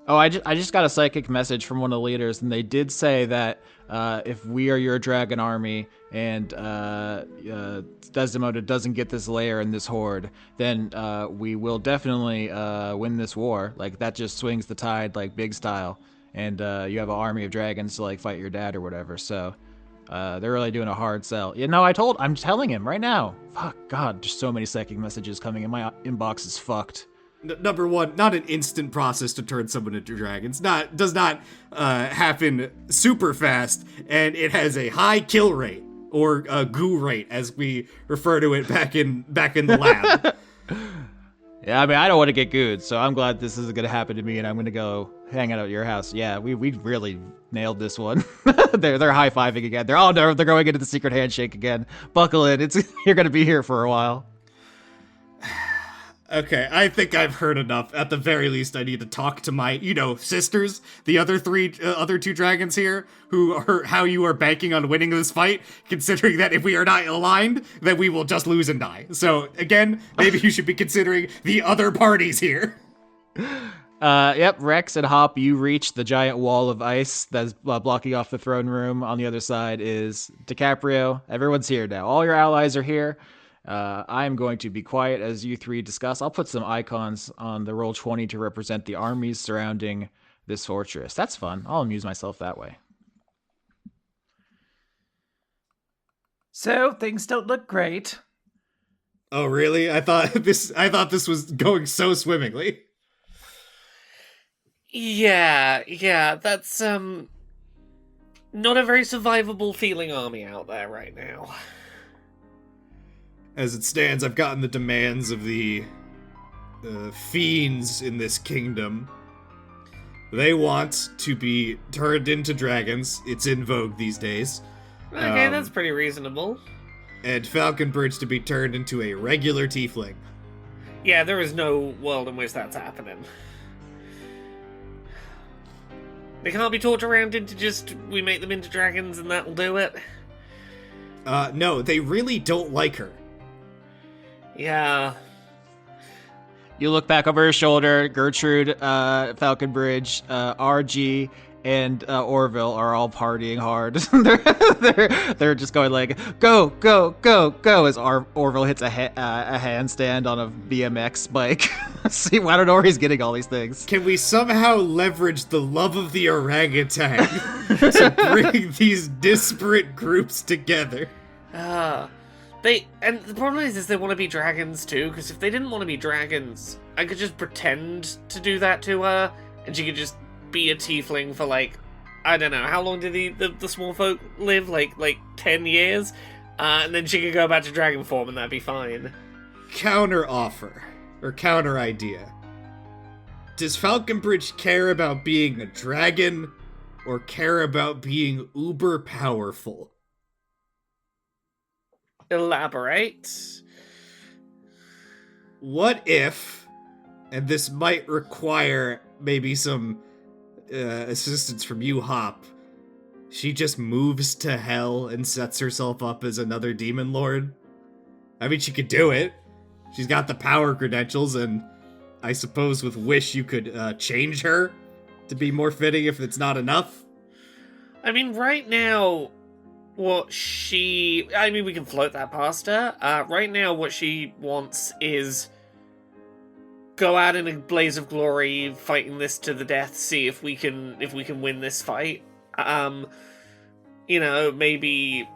Oh, I just got a psychic message from one of the leaders, and they did say that if we are your dragon army and Desdemona doesn't get this lair and this horde, then we will definitely win this war. Like, that just swings the tide, like, big style. And you have an army of dragons to, like, fight your dad or whatever. So they're really doing a hard sell. I'm telling him right now. Fuck, God, there's so many psychic messages coming in. My inbox is fucked. Number one, not an instant process to turn someone into dragons. Does not happen super fast, and it has a high kill rate or goo rate, as we refer to it back in the lab. Yeah, I mean, I don't want to get gooed, so I'm glad this isn't going to happen to me, and I'm going to go hang out at your house. Yeah, we really nailed this one. they're high-fiving again. They're going into the secret handshake again. Buckle in. You're going to be here for a while. Okay, I think I've heard enough. At the very least, I need to talk to my, sisters, the other two dragons here, how you are banking on winning this fight, considering that if we are not aligned, then we will just lose and die. So, again, maybe you should be considering the other parties here. Yep, Rex and Hop, you reach the giant wall of ice that's blocking off the throne room. On the other side is Dicaprio. Everyone's here now. All your allies are here. I'm going to be quiet as you three discuss. I'll put some icons on the Roll20 to represent the armies surrounding this fortress. That's fun. I'll amuse myself that way. So, things don't look great. Oh, really? I thought this was going so swimmingly. Yeah, that's, not a very survivable feeling army out there right now. As it stands, I've gotten the demands of the fiends in this kingdom. They want to be turned into dragons. It's in vogue these days. Okay, that's pretty reasonable. And Falconbridge to be turned into a regular tiefling. Yeah, there is no world in which that's happening. They can't be taught around into we make them into dragons and that'll do it. No, they really don't like her. Yeah. You look back over your shoulder. Gertrude, Falconbridge, RG, and Orville are all partying hard. they're just going like, go, go, go, go, as Orville hits a handstand on a BMX bike. See, I don't know where he's getting all these things. Can we somehow leverage the love of the orangutan to bring these disparate groups together? And the problem is they want to be dragons too, because if they didn't want to be dragons, I could just pretend to do that to her, and she could just be a tiefling for I don't know, how long did the small folk live? Like 10 years? And then she could go back to dragon form and that'd be fine. Counter offer, or counter idea. Does Falconbridge care about being a dragon, or care about being uber powerful? Elaborate. What if, and this might require maybe some assistance from you, Hop, she just moves to hell and sets herself up as another demon lord? I mean, she could do it. She's got the power credentials, and I suppose with Wish you could change her to be more fitting if it's not enough. I mean, right now, we can float that past her. Right now, what she wants is go out in a blaze of glory, fighting this to the death, see if we can win this fight. Maybe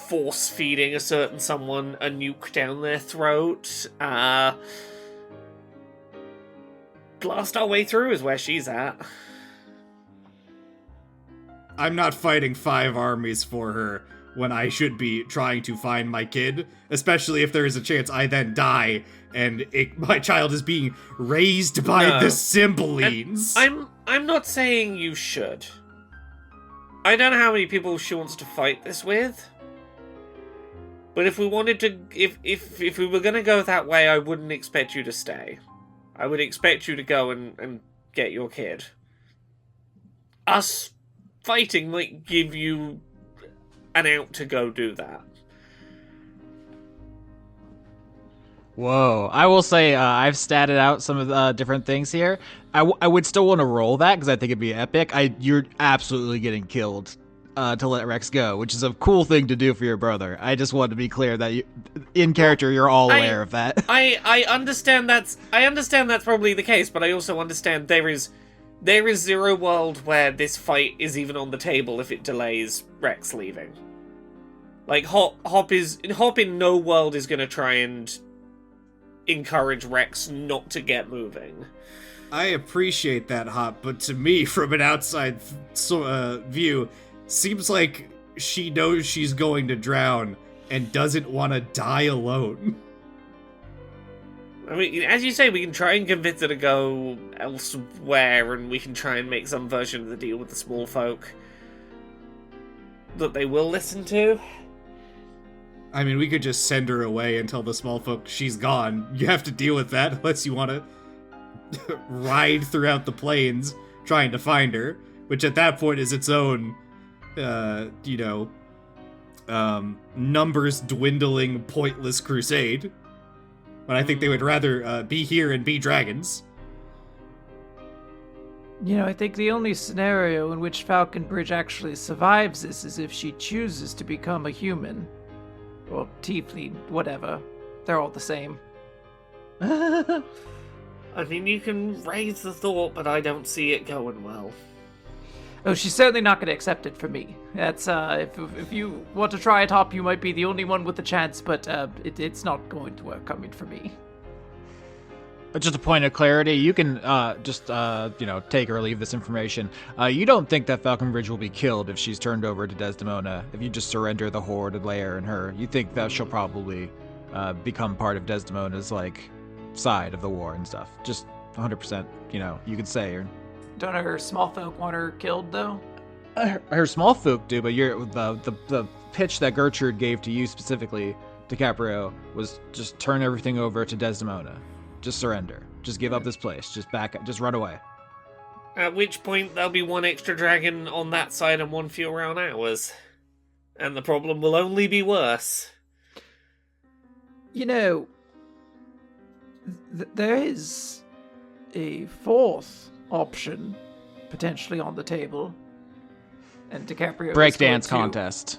force feeding a certain someone a nuke down their throat. Blast our way through is where she's at. I'm not fighting 5 armies for her when I should be trying to find my kid, especially if there is a chance I then die and my child is being raised by the Cymbalines. I'm not saying you should. I don't know how many people she wants to fight this with. But if we wanted to, if we were gonna go that way, I wouldn't expect you to stay. I would expect you to go and get your kid. Us fighting might give you an out to go do that. Whoa. I will say I've statted out some of the different things here. I would still want to roll that because I think it'd be epic. You're absolutely getting killed to let Rex go, which is a cool thing to do for your brother. I just want to be clear that in character you're all aware of that. I understand that's probably the case, but I also understand there is zero world where this fight is even on the table if it delays Rex leaving. Like Hop in no world is going to try and encourage Rex not to get moving. I appreciate that, Hop, but to me, from an outside view, seems like she knows she's going to drown and doesn't want to die alone. I mean, as you say, we can try and convince her to go elsewhere, and we can try and make some version of the deal with the small folk that they will listen to. I mean, we could just send her away and tell the small folk she's gone. You have to deal with that unless you want to ride throughout the plains trying to find her, which at that point is its own, numbers dwindling, pointless crusade. But I think they would rather be here and be dragons. I think the only scenario in which Falconbridge actually survives this is if she chooses to become a human. Or tiefling, whatever. They're all the same. I mean, you can raise the thought, but I don't see it going well. Oh, she's certainly not going to accept it from me. That's, if you want to try it, Hop, you might be the only one with the chance, but it's not going to work coming for me. Just a point of clarity, you can take or leave this information. You don't think that Falconbridge will be killed if she's turned over to Desdemona, if you just surrender the Horde and Lair and her. You think that she'll probably become part of Desdemona's, side of the war and stuff. Just 100%, you could say. Or... Don't her small folk want her killed, though? Her small folk do, but the pitch that Gertrude gave to you specifically, Dicaprio, was just turn everything over to Desdemona. Just surrender. Just give up this place. Just back up. Just run away. At which point, there'll be one extra dragon on that side and one fewer on ours. And the problem will only be worse. There is a fourth option potentially on the table. And Dicaprio breakdance contest.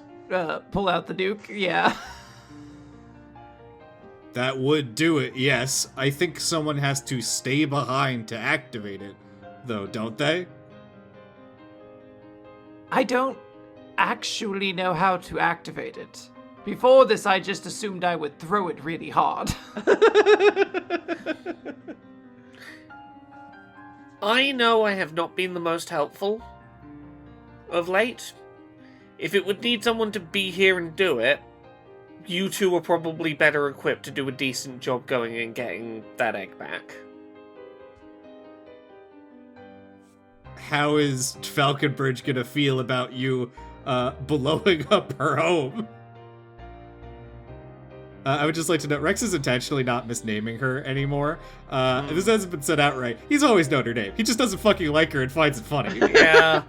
Pull out the Duke, yeah. That would do it, yes. I think someone has to stay behind to activate it, though, don't they? I don't actually know how to activate it. Before this, I just assumed I would throw it really hard. I know I have not been the most helpful of late. If it would need someone to be here and do it, you two are probably better equipped to do a decent job going and getting that egg back. How is Falconbridge gonna feel about you blowing up her home? I would just like to note, Rex is intentionally not misnaming her anymore. This hasn't been said outright. He's always known her name. He just doesn't fucking like her and finds it funny. Yeah.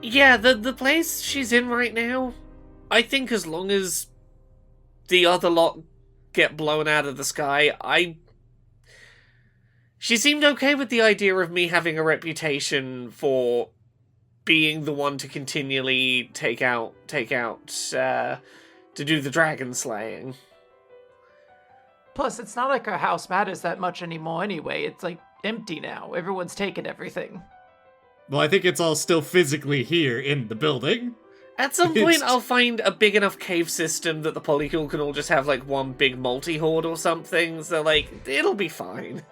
Yeah, the place she's in right now, I think as long as the other lot get blown out of the sky, she seemed okay with the idea of me having a reputation for being the one to continually take out, to do the dragon slaying. Plus, it's not like our house matters that much anymore anyway. It's, empty now. Everyone's taken everything. Well, I think it's all still physically here in the building. At some point, I'll find a big enough cave system that the polycule can all just have, one big multi-horde or something, so, it'll be fine.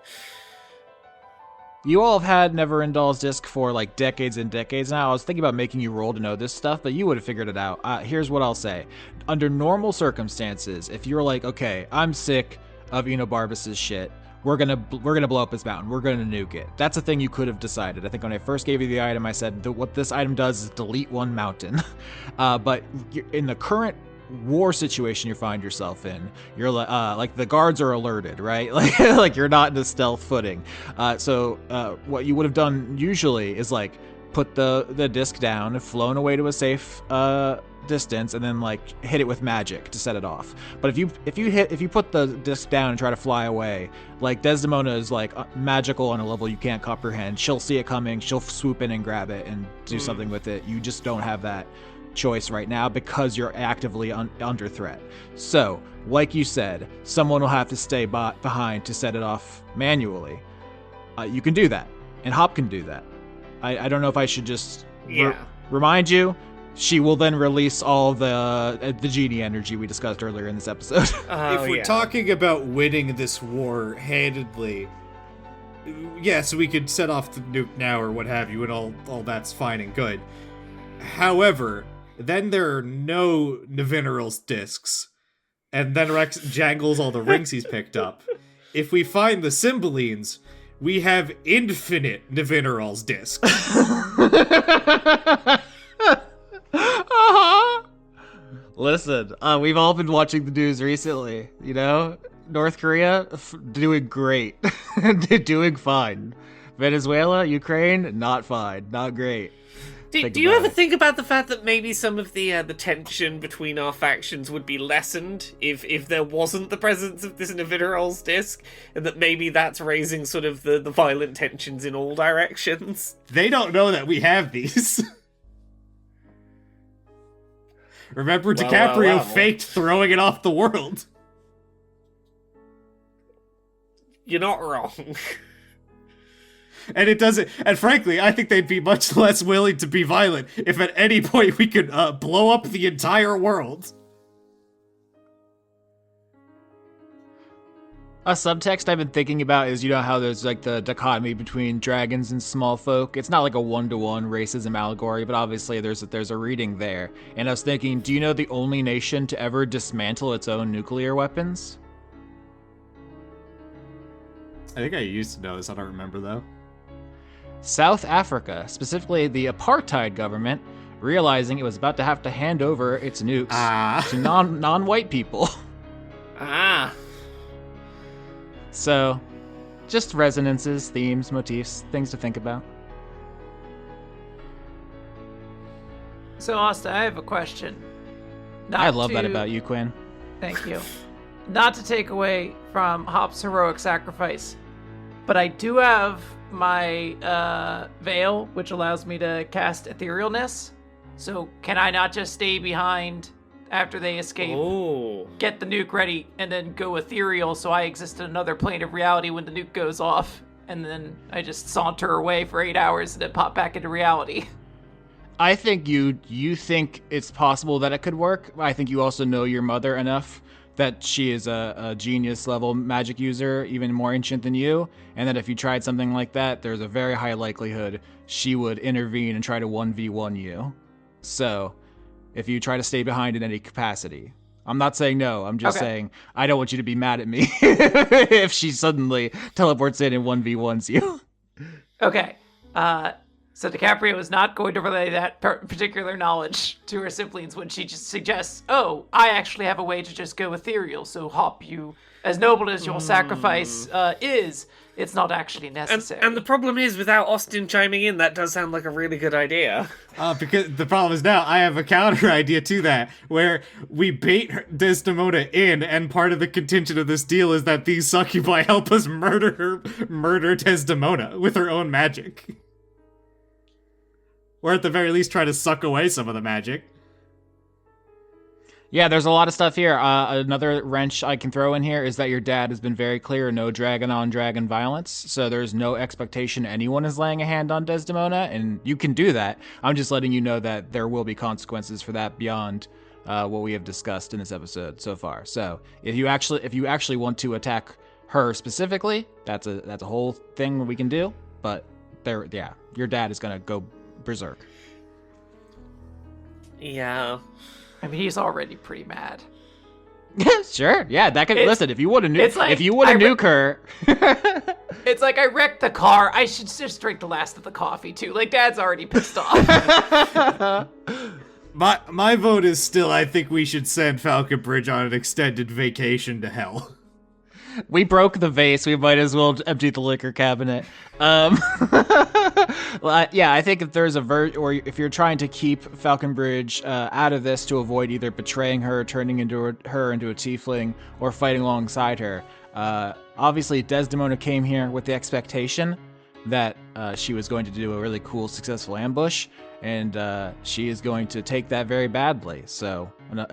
You all have had Neverendal's disc for, decades and decades now. I was thinking about making you roll to know this stuff, but you would have figured it out. Here's what I'll say. Under normal circumstances, if you're okay, I'm sick of Enobarbus's shit, we're gonna blow up his mountain. We're gonna nuke it. That's a thing you could have decided. I think when I first gave you the item, I said what this item does is delete one mountain. But in the current war situation you find yourself in, you're the guards are alerted, right? You're not in a stealth footing. So what you would have done usually is put the disc down, flown away to a safe distance, and then hit it with magic to set it off. But if you put the disc down and try to fly away, Desdemona is magical on a level you can't comprehend. She'll see it coming, she'll swoop in and grab it and do something with it. You just don't have that choice right now because you're actively under threat. So, like you said, someone will have to stay behind to set it off manually. You can do that, and Hop can do that. I don't know if I should just remind you. She will then release all the genie energy we discussed earlier in this episode. If we're talking about winning this war handedly, yes, we could set off the nuke now or what have you, and all that's fine and good. However, then there are no Nevinyrral's discs. And then Rex jangles all the rings he's picked up. If we find the Cymbalines, we have infinite Nevinyrral's discs. Listen, we've all been watching the news recently, you know? North Korea, doing great. They're doing fine. Venezuela, Ukraine, not fine. Not great. Do you ever think about the fact that maybe some of the tension between our factions would be lessened if there wasn't the presence of this Nevinyrral's disc, and that maybe that's raising sort of the violent tensions in all directions? They don't know that we have these. Remember, Dicaprio faked throwing it off the world. You're not wrong. And it doesn't. And frankly, I think they'd be much less willing to be violent if at any point we could blow up the entire world. A subtext I've been thinking about is, you know how there's like the dichotomy between dragons and small folk. It's not like a one-to-one racism allegory, but obviously there's a reading there. And I was thinking, do you know the only nation to ever dismantle its own nuclear weapons? I think I used to know this. I don't remember though. South Africa, specifically the apartheid government, realizing it was about to have to hand over its nukes to non-white people. So, just resonances, themes, motifs, things to think about. So, Asta, I have a question. I love that about you, Quinn. Thank you. Not to take away from Hop's heroic sacrifice, but I do have my veil, which allows me to cast etherealness. So can I not just stay behind after they escape, get the nuke ready, and then go ethereal so I exist in another plane of reality when the nuke goes off, and then I just saunter away for 8 hours and then pop back into reality? I think you think it's possible that it could work. I think you also know your mother enough that she is a genius level magic user, even more ancient than you, and that if you tried something like that, there's a very high likelihood she would intervene and try to 1v1 you. So, if you try to stay behind in any capacity. I'm not saying no, I'm just saying I don't want you to be mad at me if she suddenly teleports in and 1v1s you. Okay, so Dicaprio is not going to relay that particular knowledge to her siblings when she just suggests, oh, I actually have a way to just go ethereal, so Hop, you, as noble as your sacrifice is, it's not actually necessary. And the problem is, without Austin chiming in, that does sound like a really good idea. Because the problem is now I have a counter idea to that, where we bait Desdemona in, and part of the contingent of this deal is that these succubi help us murder Desdemona with her own magic. Or at the very least try to suck away some of the magic. Yeah, there's a lot of stuff here. Another wrench I can throw in here is that your dad has been very clear, no dragon-on-dragon violence, so there's no expectation anyone is laying a hand on Desdemona, and you can do that. I'm just letting you know that there will be consequences for that beyond what we have discussed in this episode so far. So if you actually want to attack her specifically, that's a whole thing we can do, but your dad is gonna go berserk. Yeah. I mean, he's already pretty mad. Sure. Yeah, that could listen. If you want to nuke her, it's like I wrecked the car. I should just drink the last of the coffee too. Like, Dad's already pissed off. My vote is still, I think we should send Falconbridge on an extended vacation to hell. We broke the vase. We might as well empty the liquor cabinet. Yeah, I think if there's or if you're trying to keep Falconbridge out of this to avoid either betraying her, turning her into a tiefling, or fighting alongside her, obviously Desdemona came here with the expectation that she was going to do a really cool, successful ambush, and she is going to take that very badly. So,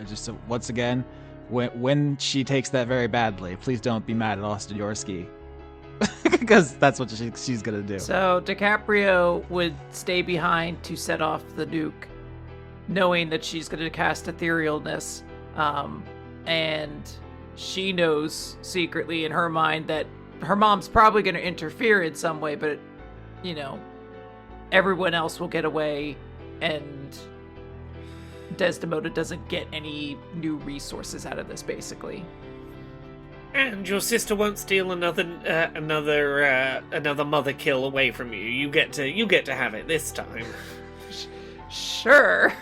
just once again, when she takes that very badly, please don't be mad at Austin Yorsky. Because that's what she's gonna do. So Dicaprio would stay behind to set off the nuke, knowing that she's gonna cast etherealness, and she knows secretly in her mind that her mom's probably gonna interfere in some way, but everyone else will get away and Desdemona doesn't get any new resources out of this, basically. And your sister won't steal another mother kill away from you. You get to have it this time. Sure.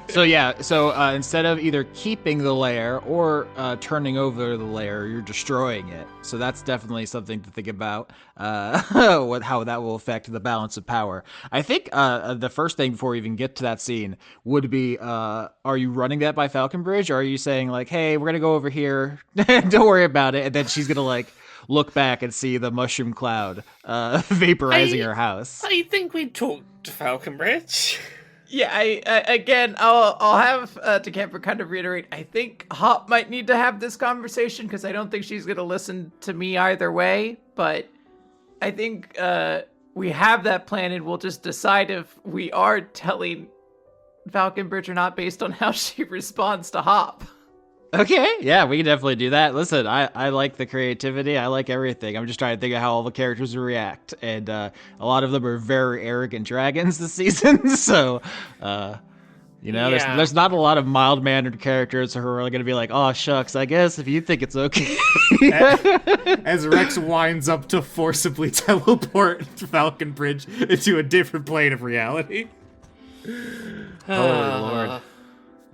So instead of either keeping the lair or turning over the lair, you're destroying it. So that's definitely something to think about. How that will affect the balance of power. I think the first thing before we even get to that scene would be: are you running that by Falconbridge, or are you saying like, "Hey, we're gonna go over here, don't worry about it," and then she's gonna like look back and see the mushroom cloud vaporizing her house? I think we talked to Falconbridge. Yeah, I'll have Dicaprio kind of reiterate. I think Hop might need to have this conversation because I don't think she's gonna listen to me either way. But I think we have that plan, and we'll just decide if we are telling Falconbridge or not based on how she responds to Hop. Okay, yeah, we can definitely do that. Listen, I like the creativity. I like everything. I'm just trying to think of how all the characters will react. And a lot of them are very arrogant dragons this season. So, there's not a lot of mild-mannered characters who are really going to be like, oh, shucks, I guess if you think it's okay. As Rex winds up to forcibly teleport Falconbridge into a different plane of reality. Holy Lord.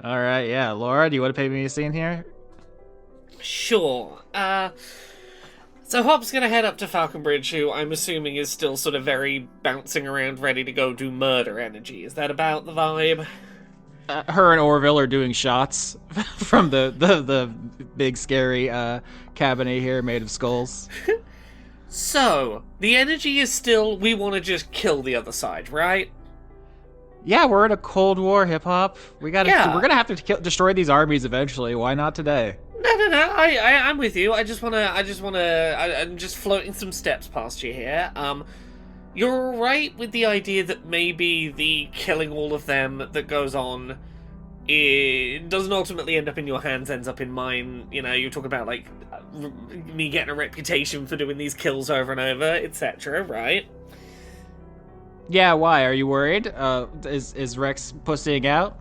All right, yeah. Laura, do you want to paint me a scene here? Sure. So Hop's gonna head up to Falconbridge, who I'm assuming is still sort of very bouncing around, ready to go do murder energy. Is that about the vibe? Her and Orville are doing shots from the big scary cabinet here made of skulls. So, the energy is still, we want to just kill the other side, right? Yeah, we're in a Cold War, hip hop. We're gonna have to destroy these armies eventually. Why not today? No. I'm with you. I'm just floating some steps past you here. You're right with the idea that maybe the killing all of them that goes on, it doesn't ultimately end up in your hands, ends up in mine. You know, you talk about like me getting a reputation for doing these kills over and over, etc. Right? Yeah, why? Are you worried? Is Rex pussying out?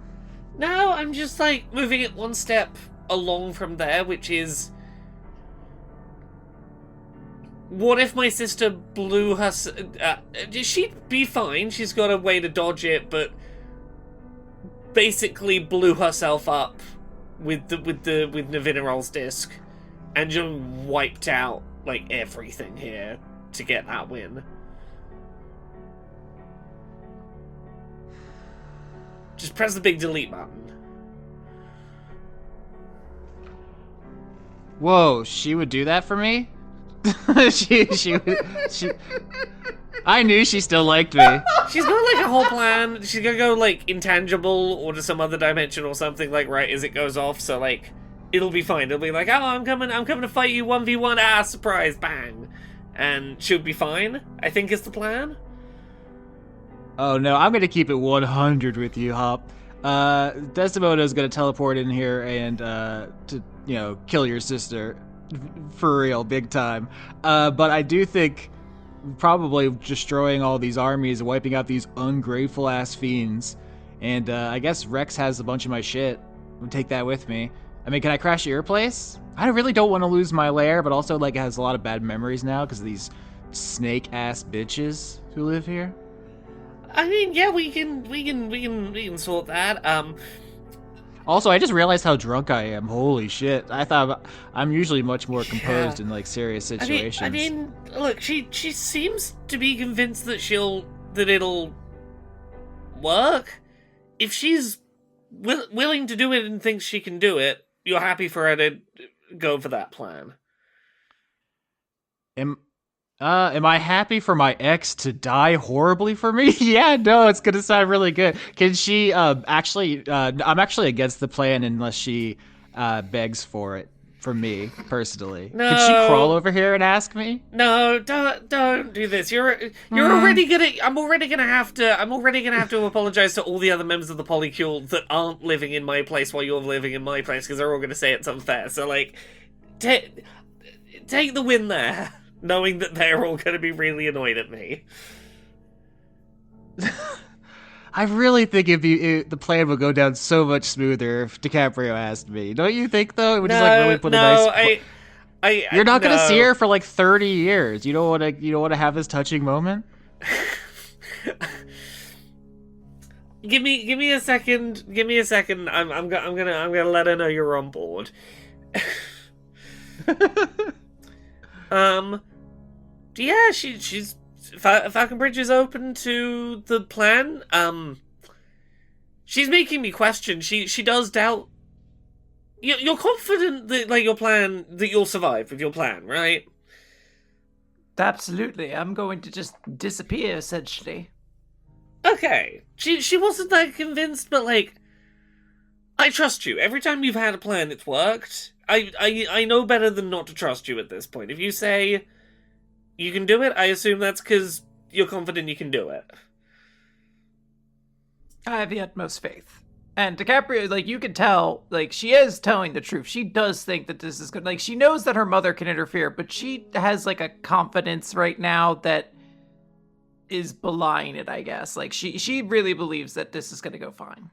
No, I'm just, like, moving it one step along from there, which is... What if my sister blew her... she'd be fine, she's got a way to dodge it, but... basically blew herself up with Navinarol's disc, and just wiped out, like, everything here to get that win. Just press the big delete button. Whoa, she would do that for me? she I knew she still liked me. She's got like a whole plan. She's gonna go like intangible or to some other dimension or something, like right as it goes off, so like it'll be fine. It'll be like, oh, I'm coming to fight you 1v1, surprise, bang. And she'll be fine, I think is the plan. Oh no, I'm gonna keep it 100 with you, Hop. Desdemona is gonna teleport in here and to kill your sister, for real, big time. But I do think probably destroying all these armies, wiping out these ungrateful ass fiends, and I guess Rex has a bunch of my shit. I'll take that with me. I mean, can I crash at your place? I really don't want to lose my lair, but also like it has a lot of bad memories now because of these snake ass bitches who live here. I mean, yeah, we can sort that. Also, I just realized how drunk I am. Holy shit! I thought I'm usually much more composed in like serious situations. I mean, look, she seems to be convinced that it'll work. If she's willing to do it and thinks she can do it, you're happy for her to go for that plan. Am I happy for my ex to die horribly for me? Yeah, no, it's gonna sound really good. Can she actually? I'm actually against the plan unless she begs for it from me personally. No. Can she crawl over here and ask me? No, don't do this. You're already gonna. I'm already gonna have to apologize to all the other members of the polycule that aren't living in my place while you're living in my place because they're all gonna say it's unfair. So like, take the win there, knowing that they're all going to be really annoyed at me. I really think the plan would go down so much smoother if DiCaprio asked me. Don't you think though? It would just like really put a nice. You're not gonna see her for like 30 years. You don't want to have this touching moment. Give me a second. Give me a second. I'm gonna let her know you're on board. Yeah, she's Falconbridge is open to the plan. She's making me question. She does doubt. You're confident that like your plan that you'll survive with your plan, right? Absolutely. I'm going to just disappear, essentially. Okay. She wasn't that convinced, but like, I trust you. Every time you've had a plan, it's worked. I know better than not to trust you at this point. If you say you can do it, I assume that's because you're confident you can do it. I have the utmost faith. And DiCaprio, like, you can tell, like, she is telling the truth. She does think that this is good. Like, she knows that her mother can interfere, but she has, like, a confidence right now that is belying it, I guess. Like, she really believes that this is going to go fine.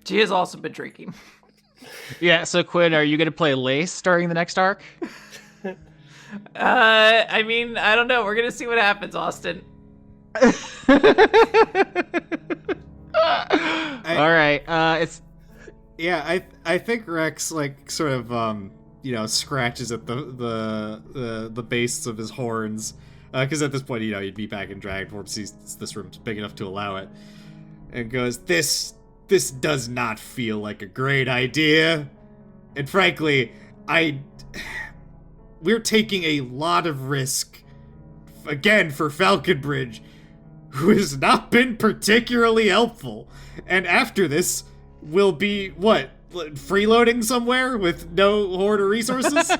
She has also been drinking. Yeah, so Quinn, are you going to play Lace during the next arc? I mean, I don't know. We're going to see what happens, Austin. All right. It's I think Rex like sort of scratches at the base of his horns because at this point he'd be back in dragon form. Sees this room's big enough to allow it, and goes, This does not feel like a great idea, and frankly, we're taking a lot of risk again for Falconbridge, who has not been particularly helpful. And after this, we'll be, freeloading somewhere with no horde or resources?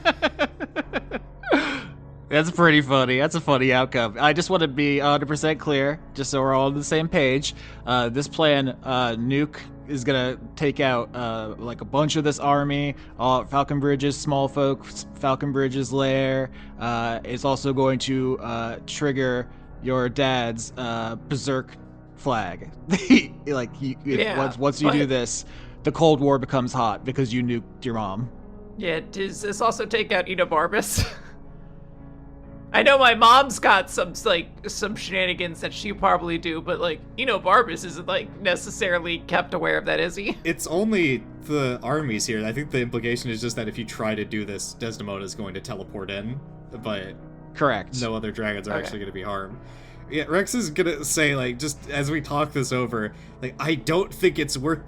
That's pretty funny. That's a funny outcome. I just want to be 100% clear, just so we're all on the same page. This plan, Nuke is going to take out like a bunch of this army, Falconbridge's small folk, Falconbridge's lair. It's also going to trigger your dad's berserk flag. Once you do this, the Cold War becomes hot because you nuked your mom. Yeah, does this also take out Enobarbus? I know my mom's got some shenanigans that she probably do, but like Enobarbus isn't like necessarily kept aware of that, is he? It's only the armies here. I think the implication is just that if you try to do this, Desdemona is going to teleport in, but correct. No other dragons are actually going to be harmed. Yeah, Rex is gonna say, like, just as we talk this over, like, I don't think it's worth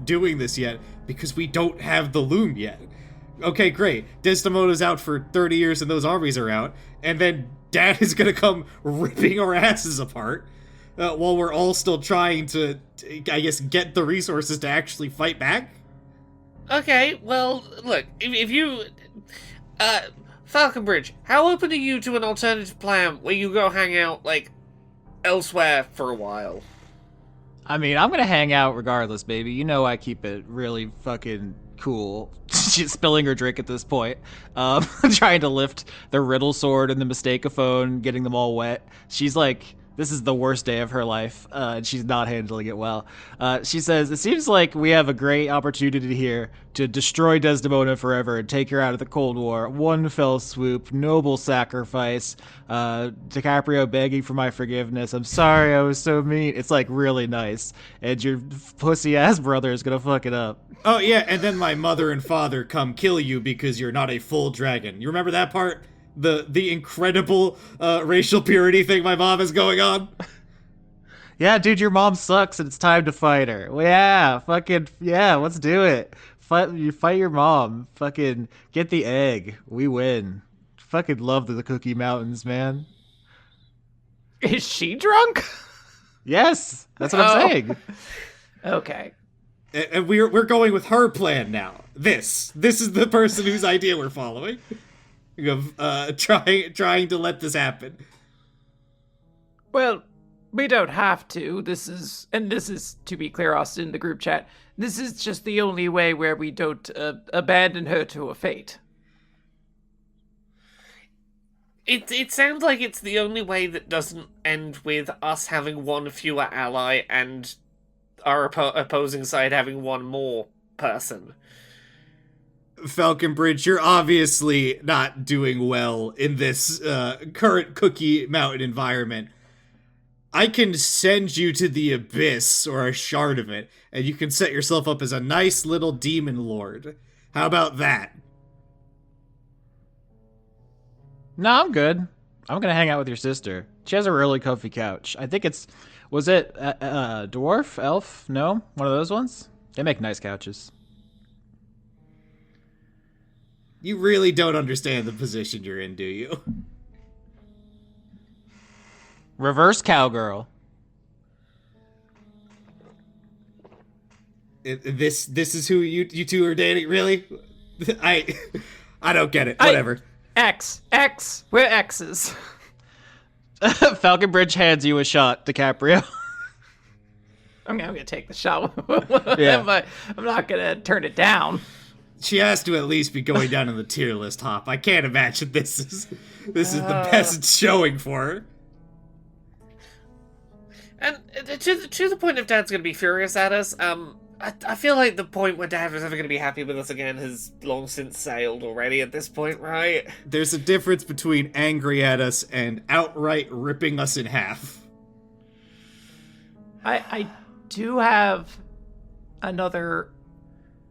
doing this yet because we don't have the loom yet. Okay, great. Desdemona's out for 30 years and those armies are out, and then Dad is gonna come ripping our asses apart while we're all still trying to, I guess, get the resources to actually fight back? Okay, well, look, if you... Falconbridge, how open are you to an alternative plan where you go hang out, like, elsewhere for a while? I mean, I'm gonna hang out regardless, baby. You know I keep it really fucking cool. She's spilling her drink at this point. Trying to lift the riddle sword and the mistakeophone, getting them all wet. She's like, this is the worst day of her life, and she's not handling it well. She says, it seems like we have a great opportunity here to destroy Desdemona forever and take her out of the Cold War. One fell swoop, noble sacrifice. DiCaprio begging for my forgiveness. I'm sorry I was so mean. It's like really nice. And your pussy-ass brother is gonna fuck it up. Oh yeah, and then my mother and father come kill you because you're not a full dragon. You remember that part? The incredible racial purity thing my mom is going on? Yeah, dude, your mom sucks and it's time to fight her. Well, yeah, let's do it. Fight your mom. Fucking get the egg. We win. Fucking love the Cookie Mountains, man. Is she drunk? Yes, that's what I'm saying. Okay. And we're going with her plan now. This is the person whose idea we're following. Of trying to let this happen. Well, we don't have to. This is, to be clear, Austin, in the group chat, this is just the only way where we don't abandon her to a fate. It sounds like it's the only way that doesn't end with us having one fewer ally and our opposing side having one more person. Falconbridge, you're obviously not doing well in this current Cookie Mountain environment. I can send you to the Abyss, or a shard of it, and you can set yourself up as a nice little demon lord. How about that? No, I'm good. I'm gonna hang out with your sister. She has a really comfy couch. I think it's, was it dwarf, elf? No, one of those ones. They make nice couches. You really don't understand the position you're in, do you? Reverse cowgirl. This is who you two are dating, really? I don't get it. Whatever. X. We're X's. Falconbridge hands you a shot, Dicaprio. I'm gonna take the shot. Yeah. But I'm not gonna turn it down. She has to at least be going down in the tier list, Hop. I can't imagine this is the best it's showing for her. And to the point of Dad's going to be furious at us, I feel like the point where Dad was ever going to be happy with us again has long since sailed already at this point, right? There's a difference between angry at us and outright ripping us in half. I do have another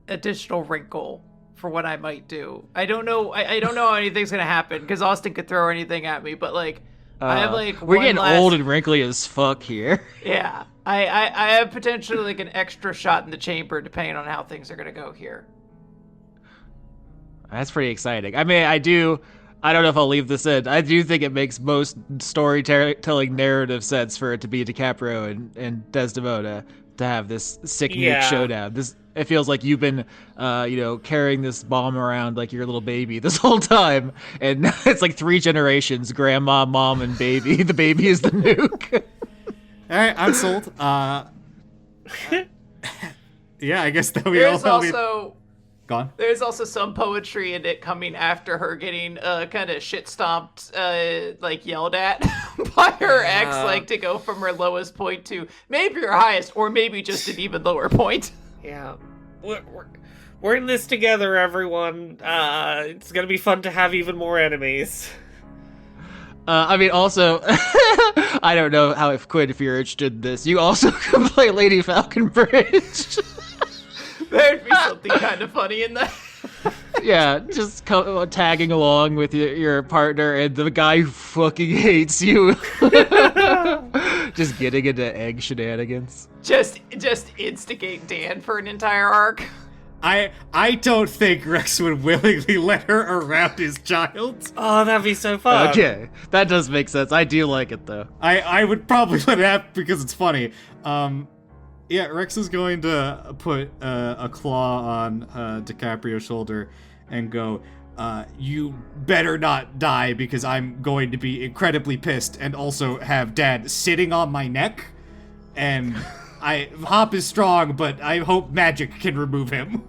additional wrinkle for what I might do. I don't know. I don't know how anything's gonna happen because Austin could throw anything at me. But like, I have like we're one getting last... old and wrinkly as fuck here. Yeah, I have potentially like an extra shot in the chamber depending on how things are gonna go here. That's pretty exciting. I mean, I don't know if I'll leave this in. I do think it makes most storytelling narrative sense for it to be Dicaprio and Desdemona to have this sick nuke showdown. It feels like you've been, carrying this bomb around like your little baby this whole time, and it's like 3 generations: grandma, mom, and baby. The baby is the nuke. All right, I'm sold. Yeah, I guess that we There's all. also Gone. There's also some poetry in it coming after her getting kind of shit stomped, like yelled at by her ex, like to go from her lowest point to maybe her highest, or maybe just an even lower point. Yeah, we're in this together, everyone. It's gonna be fun to have even more enemies. I mean, also, I don't know how if you're interested in this, you also can play Lady Falconbridge. There'd be something kind of funny in that. Yeah, just tagging along with your partner and the guy who fucking hates you. Just getting into egg shenanigans. Just instigate Dan for an entire arc. I don't think Rex would willingly let her around his child. Oh, that'd be so fun. Okay, that does make sense. I do like it, though. I would probably let it happen because it's funny. Yeah, Rex is going to put a claw on Dicaprio's shoulder and go, you better not die because I'm going to be incredibly pissed and also have Dad sitting on my neck. And Hop is strong, but I hope magic can remove him.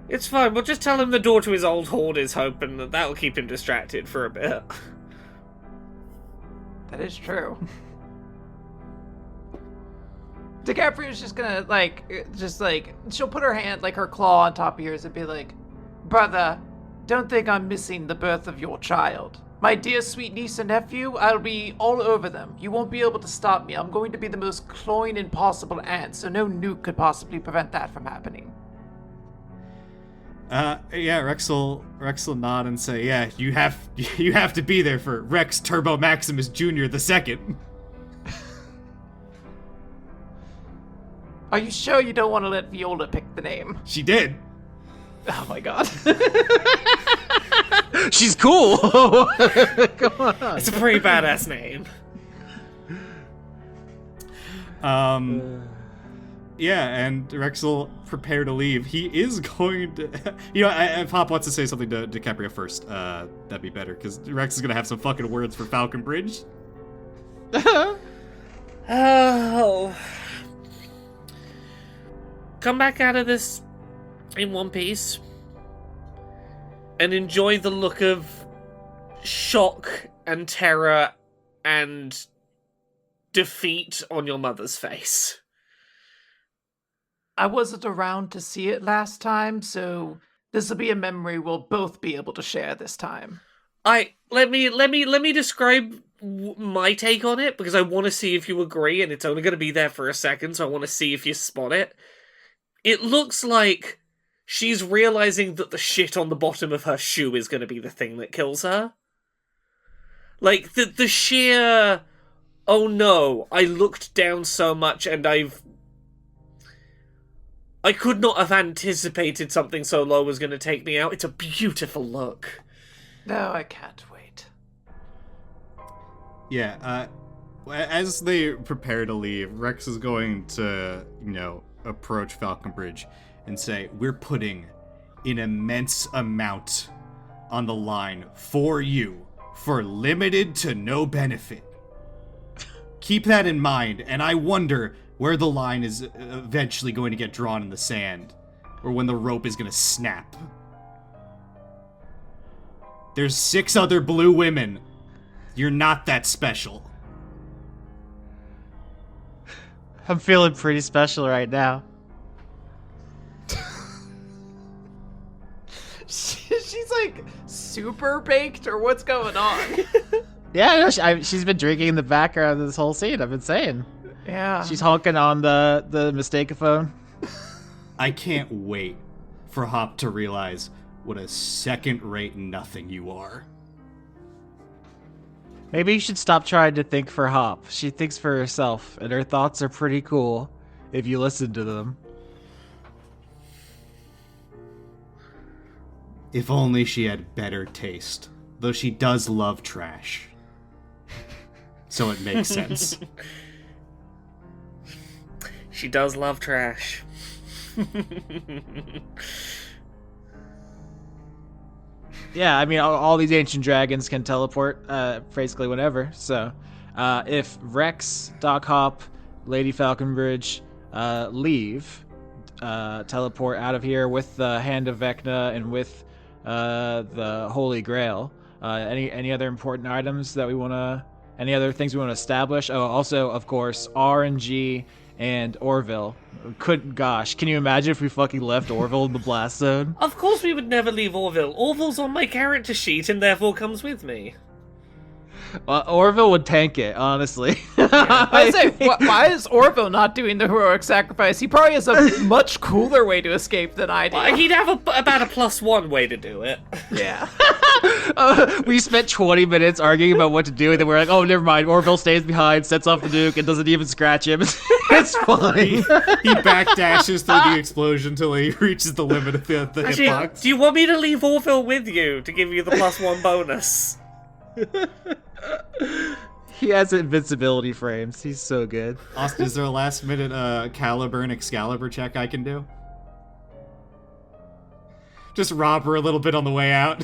It's fine, we'll just tell him the door to his old hoard is open, and that'll keep him distracted for a bit. That is true. Dicaprio's just gonna, she'll put her hand, her claw on top of yours and be like, brother, don't think I'm missing the birth of your child. My dear sweet niece and nephew, I'll be all over them. You won't be able to stop me. I'm going to be the most cloying impossible aunt, so no nuke could possibly prevent that from happening. Yeah, Rex will nod and say, yeah, you have to be there for Rex Turbo Maximus Jr. the second. Are you sure you don't want to let Viola pick the name? She did. Oh my god. She's cool. Come on. It's a pretty badass name. Yeah, and Rex will prepare to leave. He is going to... if Hop wants to say something to DiCaprio first, that'd be better, because Rex is going to have some fucking words for Falconbridge. Oh. Come back out of this in one piece. and enjoy the look of shock and terror and defeat on your mother's face. I wasn't around to see it last time, so this will be a memory we'll both be able to share this time. Let me describe my take on it, because I want to see if you agree, and it's only going to be there for a second, so I want to see if you spot it. It looks like she's realizing that the shit on the bottom of her shoe is going to be the thing that kills her. Like, the sheer, oh no, I looked down so much and I could not have anticipated something so low was going to take me out. It's a beautiful look. No, I can't wait. Yeah, as they prepare to leave, Rex is going to, approach Falconbridge and say, we're putting an immense amount on the line for you, for limited to no benefit. Keep that in mind, and I wonder where the line is eventually going to get drawn in the sand, or when the rope is going to snap. There's 6 other blue women. You're not that special. I'm feeling pretty special right now. She's like super baked, or what's going on? Yeah, no, she's been drinking in the background of this whole scene. I've been saying. Yeah. She's honking on the mistakeophone. I can't wait for Hop to realize what a second-rate nothing you are. Maybe you should stop trying to think for Hop. She thinks for herself, and her thoughts are pretty cool if you listen to them. If only she had better taste, though she does love trash. So it makes sense. She does love trash. Yeah, I mean, all these ancient dragons can teleport basically whenever. So if Rex, Doc Hop, Lady Falconbridge leave, teleport out of here with the Hand of Vecna and with the Holy Grail, any other important items that we want to... Any other things we want to establish? Oh, also, of course, RNG and Orville. Can you imagine if we fucking left Orville in the blast zone? Of course we would never leave Orville. Orville's on my character sheet and therefore comes with me. Orville would tank it, honestly. I say, why is Orville not doing the heroic sacrifice? He probably has a much cooler way to escape than I do. He'd have about a +1 way to do it. Yeah. We spent 20 minutes arguing about what to do, and then we're like, oh, never mind. Orville stays behind, sets off the Duke, and doesn't even scratch him. It's fine. He backdashes through the explosion until he reaches the limit of the Actually, hitbox. do you want me to leave Orville with you to give you the +1 bonus? He has invincibility frames. He's so good. Austin, is there a last-minute Caliber and Excalibur check I can do? Just rob her a little bit on the way out.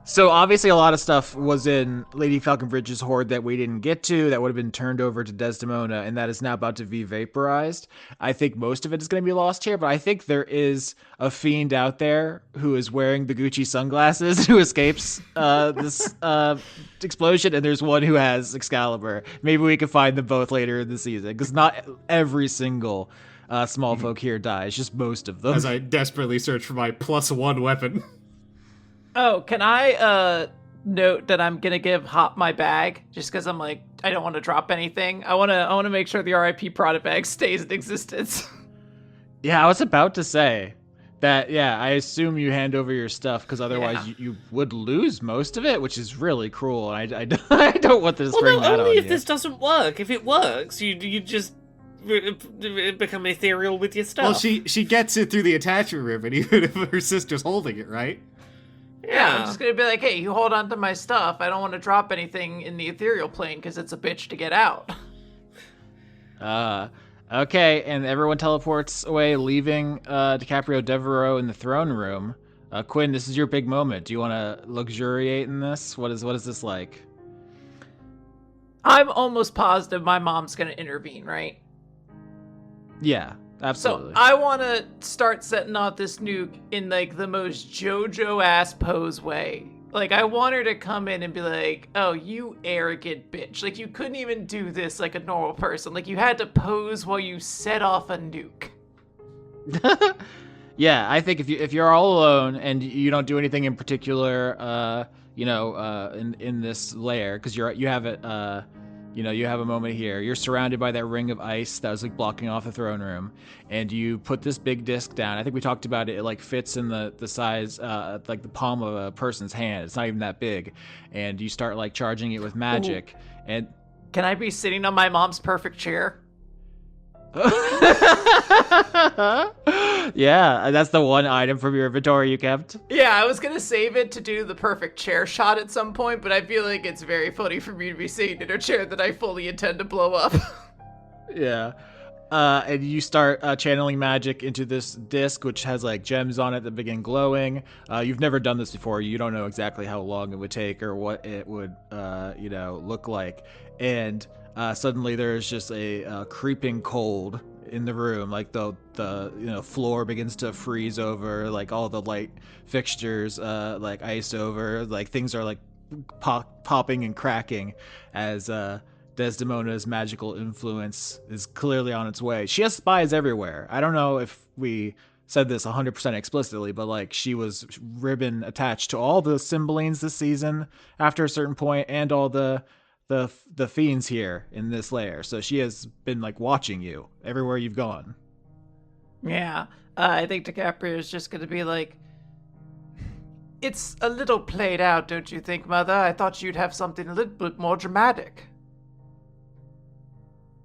So obviously a lot of stuff was in Lady Falconbridge's hoard that we didn't get to, that would have been turned over to Desdemona, and that is now about to be vaporized. I think most of it is going to be lost here, but I think there is a fiend out there who is wearing the Gucci sunglasses who escapes this explosion, and there's one who has Excalibur. Maybe we can find them both later in the season, because not every single small folk here dies, just most of them. As I desperately search for my +1 weapon. Oh, can I note that I'm gonna give Hop my bag just because I'm like, I don't want to drop anything. I wanna make sure the RIP product bag stays in existence. Yeah, I was about to say that. Yeah, I assume you hand over your stuff because otherwise you would lose most of it, which is really cruel. And I don't want to bring that on only if you. this doesn't work. If it works, you just become ethereal with your stuff. Well, she gets it through the attachment ribbon, even if her sister's holding it, right? Yeah, I'm just gonna be like, hey, you hold on to my stuff. I don't want to drop anything in the ethereal plane because it's a bitch to get out. Okay, and everyone teleports away, leaving Dicaprio Devereaux in the throne room. Quinn, this is your big moment. Do you want to luxuriate in this? What is this like? I'm almost positive my mom's gonna intervene, right? Yeah. Absolutely. So I want to start setting off this nuke in like the most JoJo ass pose way. Like I want her to come in and be like, "Oh, you arrogant bitch! Like you couldn't even do this like a normal person. Like you had to pose while you set off a nuke." Yeah, I think if you're all alone and you don't do anything in particular, in this lair, because you have it, you have a moment here. You're surrounded by that ring of ice that was like blocking off the throne room, and you put this big disc down. I think we talked about it. It like fits in the size, like the palm of a person's hand. It's not even that big, and you start like charging it with magic. Ooh. And can I be sitting on my mom's perfect chair? Yeah, that's the one item from your inventory you kept. Yeah, I was gonna save it to do the perfect chair shot at some point, but I feel like it's very funny for me to be sitting in a chair that I fully intend to blow up. Yeah. And you start channeling magic into this disc, which has like gems on it that begin glowing. You've never done this before. You don't know exactly how long it would take or what it would, look like. And suddenly there's just a creeping cold in the room. Like the floor begins to freeze over. Like all the light fixtures like ice over. Like things are like popping and cracking as Desdemona's magical influence is clearly on its way. She has spies everywhere. I don't know if we said this 100% explicitly, but like she was ribbon attached to all the Cymbalines this season after a certain point, and all the fiends here in this lair. So she has been like watching you everywhere you've gone. Yeah, I think Dicaprio is just gonna be like, "It's a little played out, don't you think, Mother? I thought you'd have something a little bit more dramatic."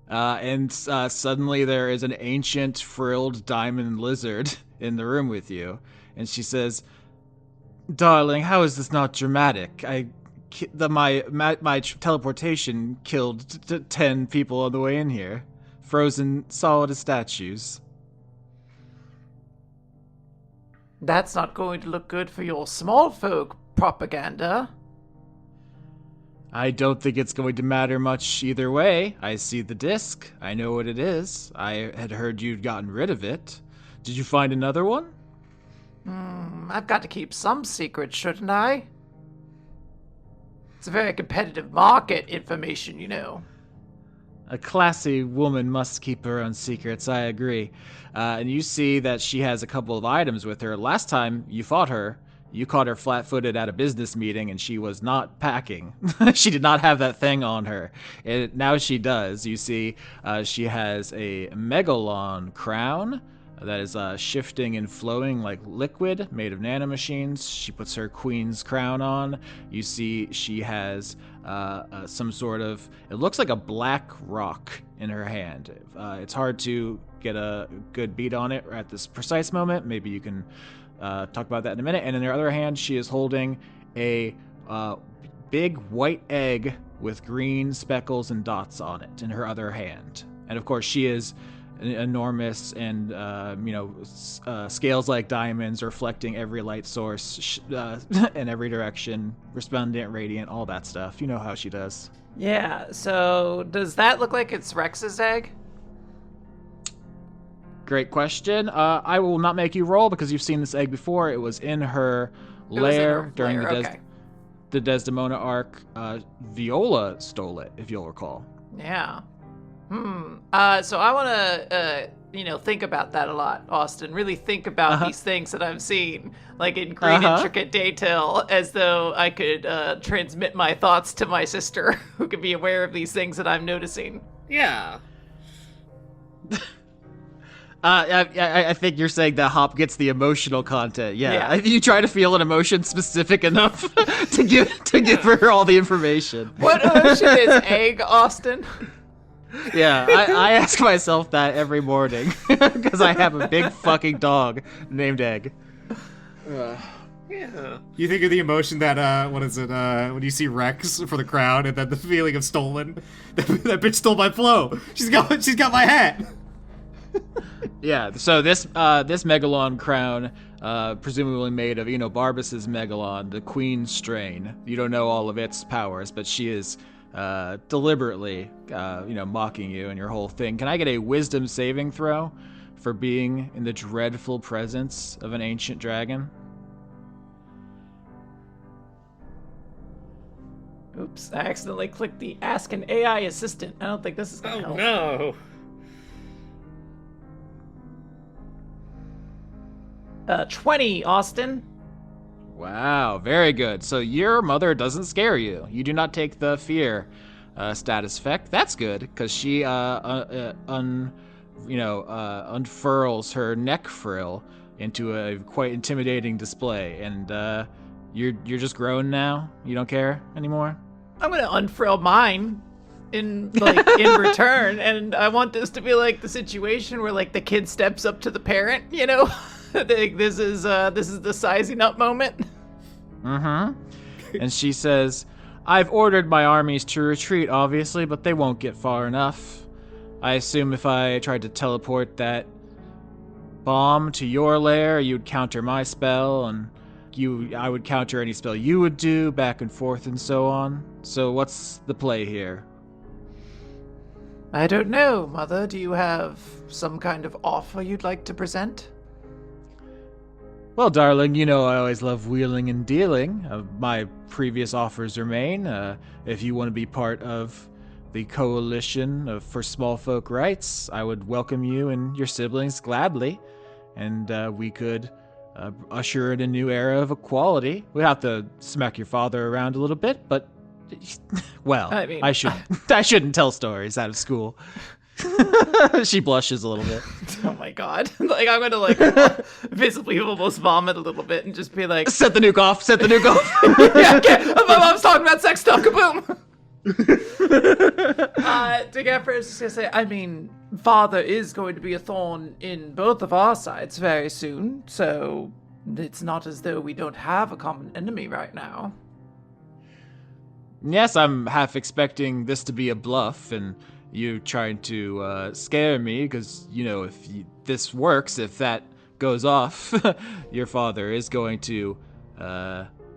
And suddenly there is an ancient frilled diamond lizard in the room with you, and she says, "Darling, how is this not dramatic? My teleportation killed 10 people on the way in here, frozen solid as statues." That's not going to look good for your small folk propaganda. I don't think it's going to matter much either way. I see the disc. I know what it is. I had heard you'd gotten rid of it. Did you find another one? I've got to keep some secrets, shouldn't I? It's a very competitive market, information, you know. A classy woman must keep her own secrets, I agree. And you see that she has a couple of items with her. Last time you fought her, you caught her flat-footed at a business meeting, and she was not packing. She did not have that thing on her. And now she does. You see she has a Megalon crown that is shifting and flowing like liquid, made of nanomachines. She puts her queen's crown on. You see she has some sort of, it looks like a black rock in her hand. It's hard to get a good beat on it at this precise moment. Maybe you can talk about that in a minute. And in her other hand, she is holding a big white egg with green speckles and dots on it in her other hand. And of course, she is enormous and scales like diamonds, reflecting every light source in every direction, resplendent, radiant, all that stuff. You know how she does. Yeah, so does that look like it's Rex's egg? Great question. I will not make you roll because you've seen this egg before. It was in her lair during the Desdemona arc. Viola stole it, if you'll recall. Yeah. So I want to, think about that a lot, Austin. Really think about these things that I've seen, like in great intricate detail, as though I could transmit my thoughts to my sister, who could be aware of these things that I'm noticing. Yeah. I think you're saying that Hop gets the emotional content. Yeah. Yeah. You try to feel an emotion specific enough to give her all the information. What emotion is egg, Austin? Yeah, I ask myself that every morning because I have a big fucking dog named Egg. Yeah. You think of the emotion that, when you see Rex for the crowd, and then the feeling of stolen. That bitch stole my flow. She's got my hat. Yeah, so this Megalon crown, presumably made of Barbas's Megalon, the Queen strain. You don't know all of its powers, but she is deliberately, mocking you and your whole thing. Can I get a wisdom saving throw for being in the dreadful presence of an ancient dragon? Oops, I accidentally clicked the Ask an AI Assistant. I don't think this is going to Oh help. no. 20, Austin. Wow, very good. So your mother doesn't scare you. You do not take the fear status effect. That's good, because she unfurls her neck frill into a quite intimidating display, and you're just grown now. You don't care anymore. I'm going to unfurl mine in return, and I want this to be like the situation where like the kid steps up to the parent, you know? This is the sizing up moment. Mm-hmm. And she says, I've ordered my armies to retreat, obviously, but they won't get far enough. I assume if I tried to teleport that bomb to your lair, you'd counter my spell, and I would counter any spell you would do, back and forth and so on. So what's the play here? I don't know, Mother. Do you have some kind of offer you'd like to present? Well, darling, you know I always love wheeling and dealing. My previous offers remain. If you want to be part of the coalition for small folk rights, I would welcome you and your siblings gladly, and we could usher in a new era of equality. We have to smack your father around a little bit, but well, I mean, I shouldn't tell stories out of school. She blushes a little bit. Oh my god! Like I'm gonna visibly almost vomit a little bit and just be like, "Set the nuke off! Set the nuke off!" Yeah, okay. My mom's talking about sex stuff. Kaboom! Dicaprio is just gonna say, I mean, father is going to be a thorn in both of our sides very soon, so it's not as though we don't have a common enemy right now. Yes, I'm half expecting this to be a bluff, and you trying to scare me, because, you know, if this works, if that goes off, your father is going to,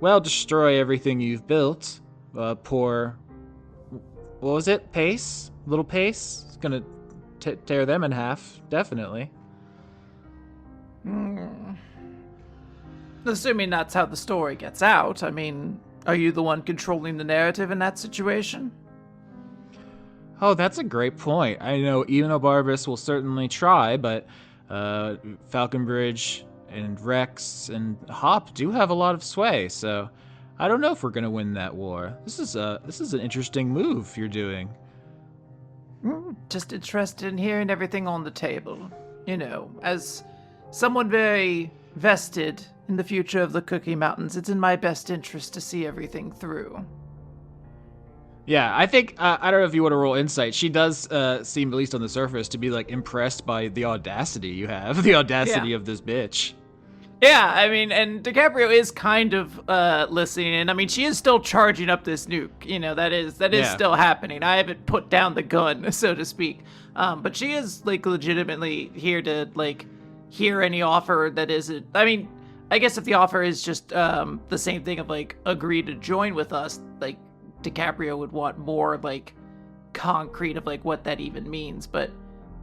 destroy everything you've built. Poor, what was it, Pace? Little Pace? It's gonna tear them in half, definitely. Assuming that's how the story gets out, I mean, are you the one controlling the narrative in that situation? Oh, that's a great point. I know Enobarbus will certainly try, but Falconbridge and Rex and Hop do have a lot of sway, so I don't know if we're gonna win that war. This is an interesting move you're doing. Just interested in hearing everything on the table. You know, as someone very vested in the future of the Cookie Mountains, it's in my best interest to see everything through. Yeah, I think, I don't know if you want to roll insight. She does seem, at least on the surface, to be, like, impressed by the audacity you have. The audacity of this bitch. Yeah, I mean, and Dicaprio is kind of listening, and I mean, she is still charging up this nuke. You know, that is still happening. I haven't put down the gun, so to speak. But she is, like, legitimately here to, like, hear any offer that isn't... I mean, I guess if the offer is just the same thing of, like, agree to join with us, like, Dicaprio would want more, like, concrete of, like, what that even means, but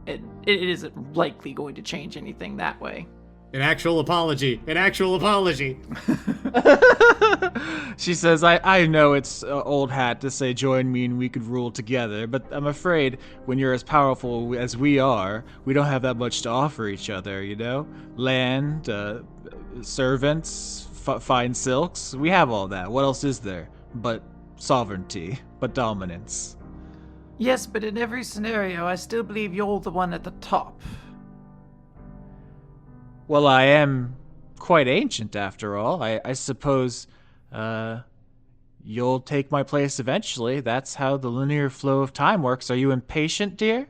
it isn't likely going to change anything that way. An actual apology. She says, I know it's old hat to say join me and we could rule together, but I'm afraid when you're as powerful as we are, we don't have that much to offer each other, you know? Land, servants, fine silks, we have all that. What else is there but sovereignty, but dominance? Yes, but in every scenario, I still believe you're the one at the top. Well, I am quite ancient, after all. I suppose you'll take my place eventually. That's how the linear flow of time works. Are you impatient, dear?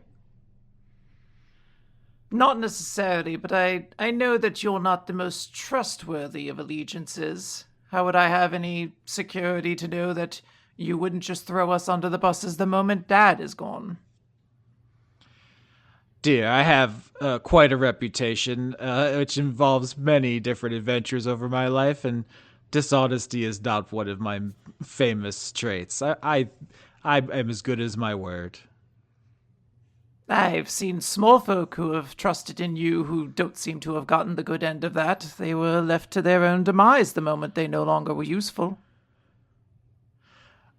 Not necessarily, but I know that you're not the most trustworthy of allegiances. How would I have any security to know that you wouldn't just throw us under the buses the moment Dad is gone? Dear, I have quite a reputation, which involves many different adventures over my life, and dishonesty is not one of my famous traits. I am as good as my word. I've seen small folk who have trusted in you who don't seem to have gotten the good end of that. They were left to their own demise the moment they no longer were useful.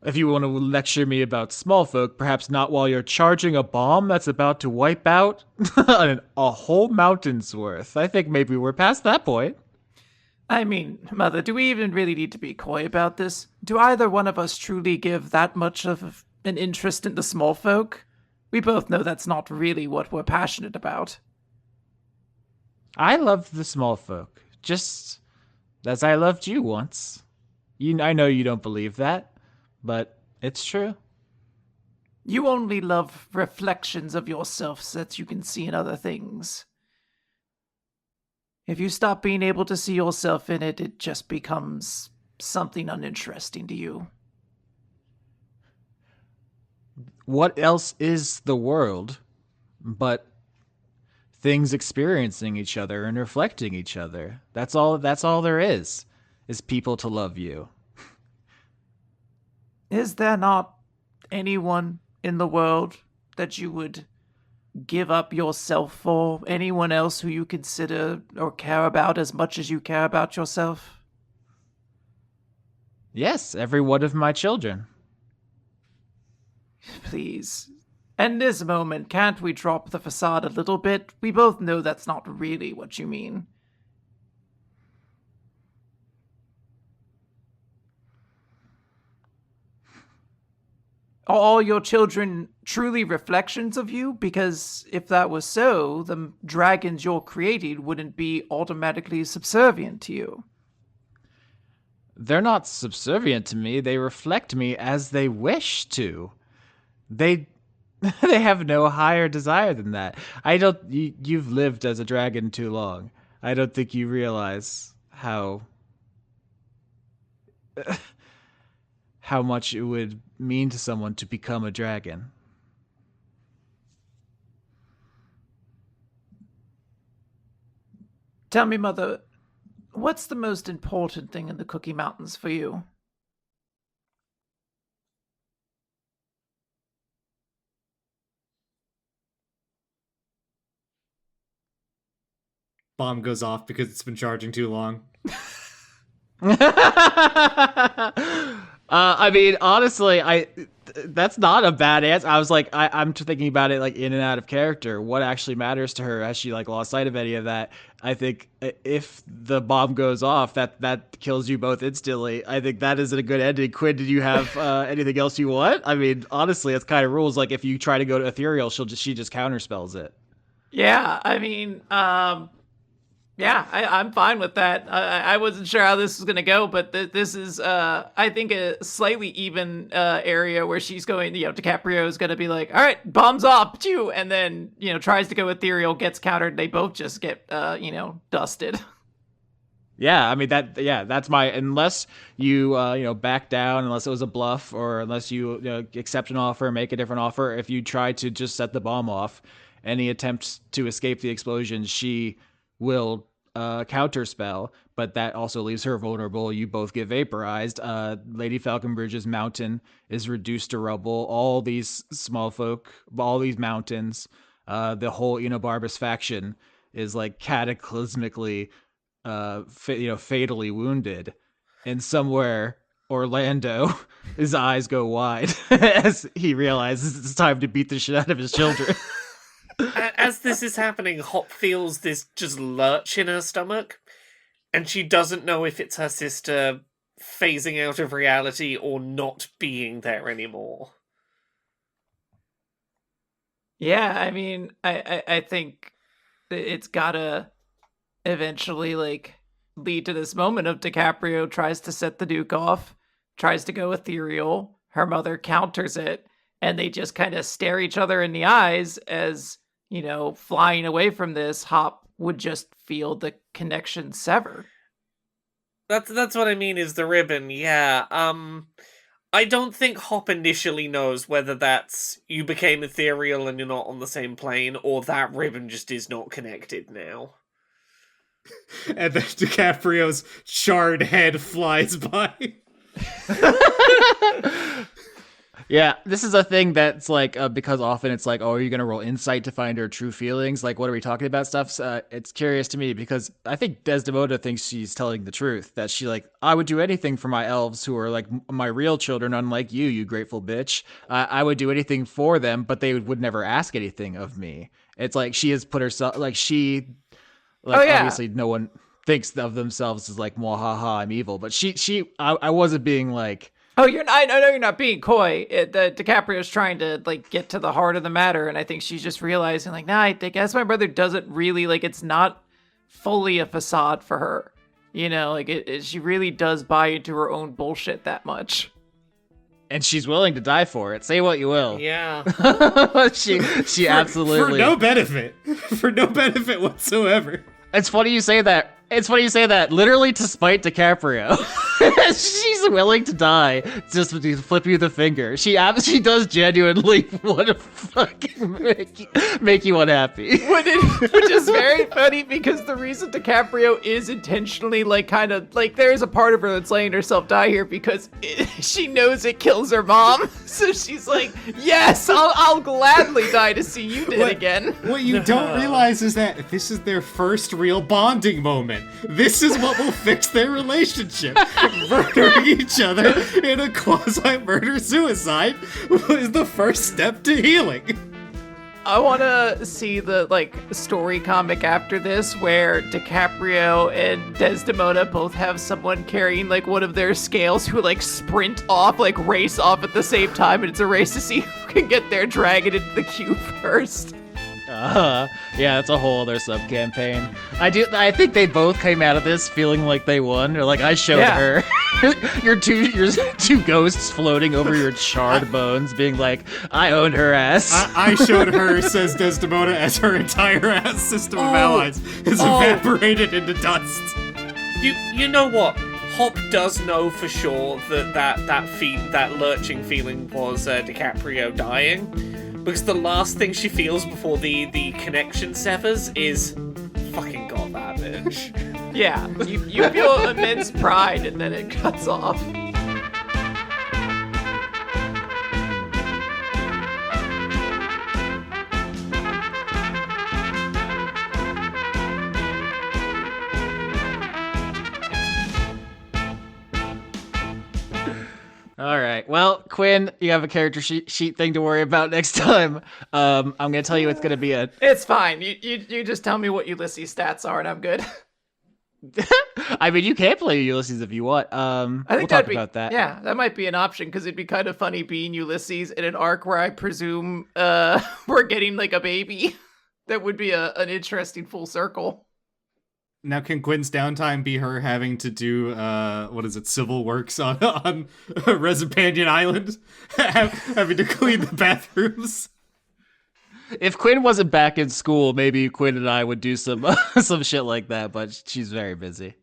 If you want to lecture me about small folk, perhaps not while you're charging a bomb that's about to wipe out a whole mountain's worth. I think maybe we're past that point. I mean, Mother, do we even really need to be coy about this? Do either one of us truly give that much of an interest in the small folk? We both know that's not really what we're passionate about. I love the small folk, just as I loved you once. I know you don't believe that, but it's true. You only love reflections of yourself that you can see in other things. If you stop being able to see yourself in it, it just becomes something uninteresting to you. What else is the world but things experiencing each other and reflecting each other? That's all there is people to love you. Is there not anyone in the world that you would give up yourself for? Anyone else who you consider or care about as much as you care about yourself? Yes, every one of my children. Please. In this moment, can't we drop the facade a little bit? We both know that's not really what you mean. Are all your children truly reflections of you? Because if that was so, the dragons you're creating wouldn't be automatically subservient to you. They're not subservient to me. They reflect me as they wish to. They they have no higher desire than that. You've lived as a dragon too long. I don't think you realize how much it would mean to someone to become a dragon. Tell me, Mother, what's the most important thing in the Cookie Mountains for you? Bomb goes off because it's been charging too long. I mean, honestly, that's not a bad answer. I was like, I'm thinking about it like in and out of character. What actually matters to her? Has she like lost sight of any of that? I think if the bomb goes off, that kills you both instantly. I think that isn't a good ending. Quinn, did you have anything else you want? I mean, honestly, it's kind of rules. Like if you try to go to ethereal, she just counterspells it. Yeah, I mean, yeah, I'm fine with that. I wasn't sure how this was going to go, but this is, I think, a slightly even area where she's going, Dicaprio is going to be like, all right, bombs off, too, and then, tries to go ethereal, gets countered, they both just get, dusted. Yeah, I mean, that's unless you, back down, unless it was a bluff, or unless you accept an offer, make a different offer, if you try to just set the bomb off, any attempts to escape the explosion, she will counterspell, but that also leaves her vulnerable. You both get vaporized. Lady Falconbridge's mountain is reduced to rubble. All these small folk, all these mountains, the whole Enobarbus faction is like cataclysmically, fatally wounded. And somewhere Orlando, his eyes go wide as he realizes it's time to beat the shit out of his children. As this is happening, Hop feels this just lurch in her stomach, and she doesn't know if it's her sister phasing out of reality or not being there anymore. Yeah, I mean, I think it's gotta eventually, lead to this moment of Dicaprio tries to set the Duke off, tries to go ethereal, her mother counters it, and they just kind of stare each other in the eyes as, flying away from this, Hop would just feel the connection sever. That's what I mean is the ribbon, yeah. I don't think Hop initially knows whether that's you became ethereal and you're not on the same plane, or that ribbon just is not connected now. And then DiCaprio's charred head flies by. Yeah, this is a thing that's like because often it's like, oh, are you gonna roll insight to find her true feelings? Like, what are we talking about? Stuff. It's curious to me because I think Desdemona thinks she's telling the truth. That she like, I would do anything for my elves who are like my real children, unlike you, you grateful bitch. I would do anything for them, but they would never ask anything of me. It's like she has put herself like she, like Oh, yeah. obviously no one thinks of themselves as like, mwahaha, I'm evil, but I wasn't being like. Oh, I know you're not being coy. DiCaprio's trying to like get to the heart of the matter, and I think she's just realizing like, nah, I guess my brother doesn't really like. It's not fully a facade for her, you know. Like she really does buy into her own bullshit that much. And she's willing to die for it. Say what you will. Yeah. she absolutely For no benefit. For no benefit whatsoever. It's funny you say that. Literally to spite DiCaprio. She's willing to die just to flip you the finger. She does genuinely want to fucking make you unhappy. Which is very funny because the reason DiCaprio is intentionally like kind of like there is a part of her that's letting herself die here because she knows it kills her mom. So she's like, yes, I'll gladly die to see you dead again. What you don't realize is that this is their first real bonding moment. This is what will fix their relationship. Murdering each other in a quasi-murder-suicide is the first step to healing. I want to see the like story comic after this where DiCaprio and Desdemona both have someone carrying like one of their scales who like sprint off, like race off at the same time, and it's a race to see who can get their dragon into the cube first. Yeah, that's a whole other sub-campaign. I think they both came out of this feeling like they won, or like I showed her. your two ghosts floating over your charred bones, being like, I owned her ass. I showed her, says Desdemona, as her entire ass system of allies is evaporated into dust. You know what? Hop does know for sure that lurching feeling was DiCaprio dying. Because the last thing she feels before the connection severs is fucking got that bitch. Yeah, you feel immense pride and then it cuts off. All right. Well, Quinn, you have a character sheet thing to worry about next time. I'm gonna tell you it's gonna be a. It's fine. You just tell me what Ulysses' stats are and I'm good. I mean, you can play Ulysses if you want. I think we'll talk about that. Yeah, that might be an option because it'd be kind of funny being Ulysses in an arc where I presume we're getting like a baby. That would be an interesting full circle. Now, can Quinn's downtime be her having to do, civil works on Resipanian Island? Having to clean the bathrooms? If Quinn wasn't back in school, maybe Quinn and I would do some shit like that, but she's very busy.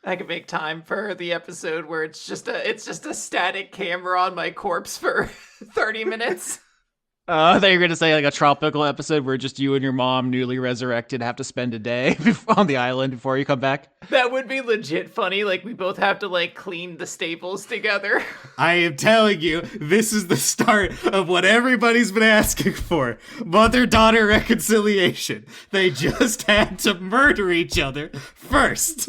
I could make time for the episode where it's just a static camera on my corpse for 30 minutes. I thought you were going to say like a tropical episode where just you and your mom, newly resurrected, have to spend a day on the island before you come back. That would be legit funny. Like, we both have to, like, clean the staples together. I am telling you, this is the start of what everybody's been asking for. Mother-daughter reconciliation. They just had to murder each other first.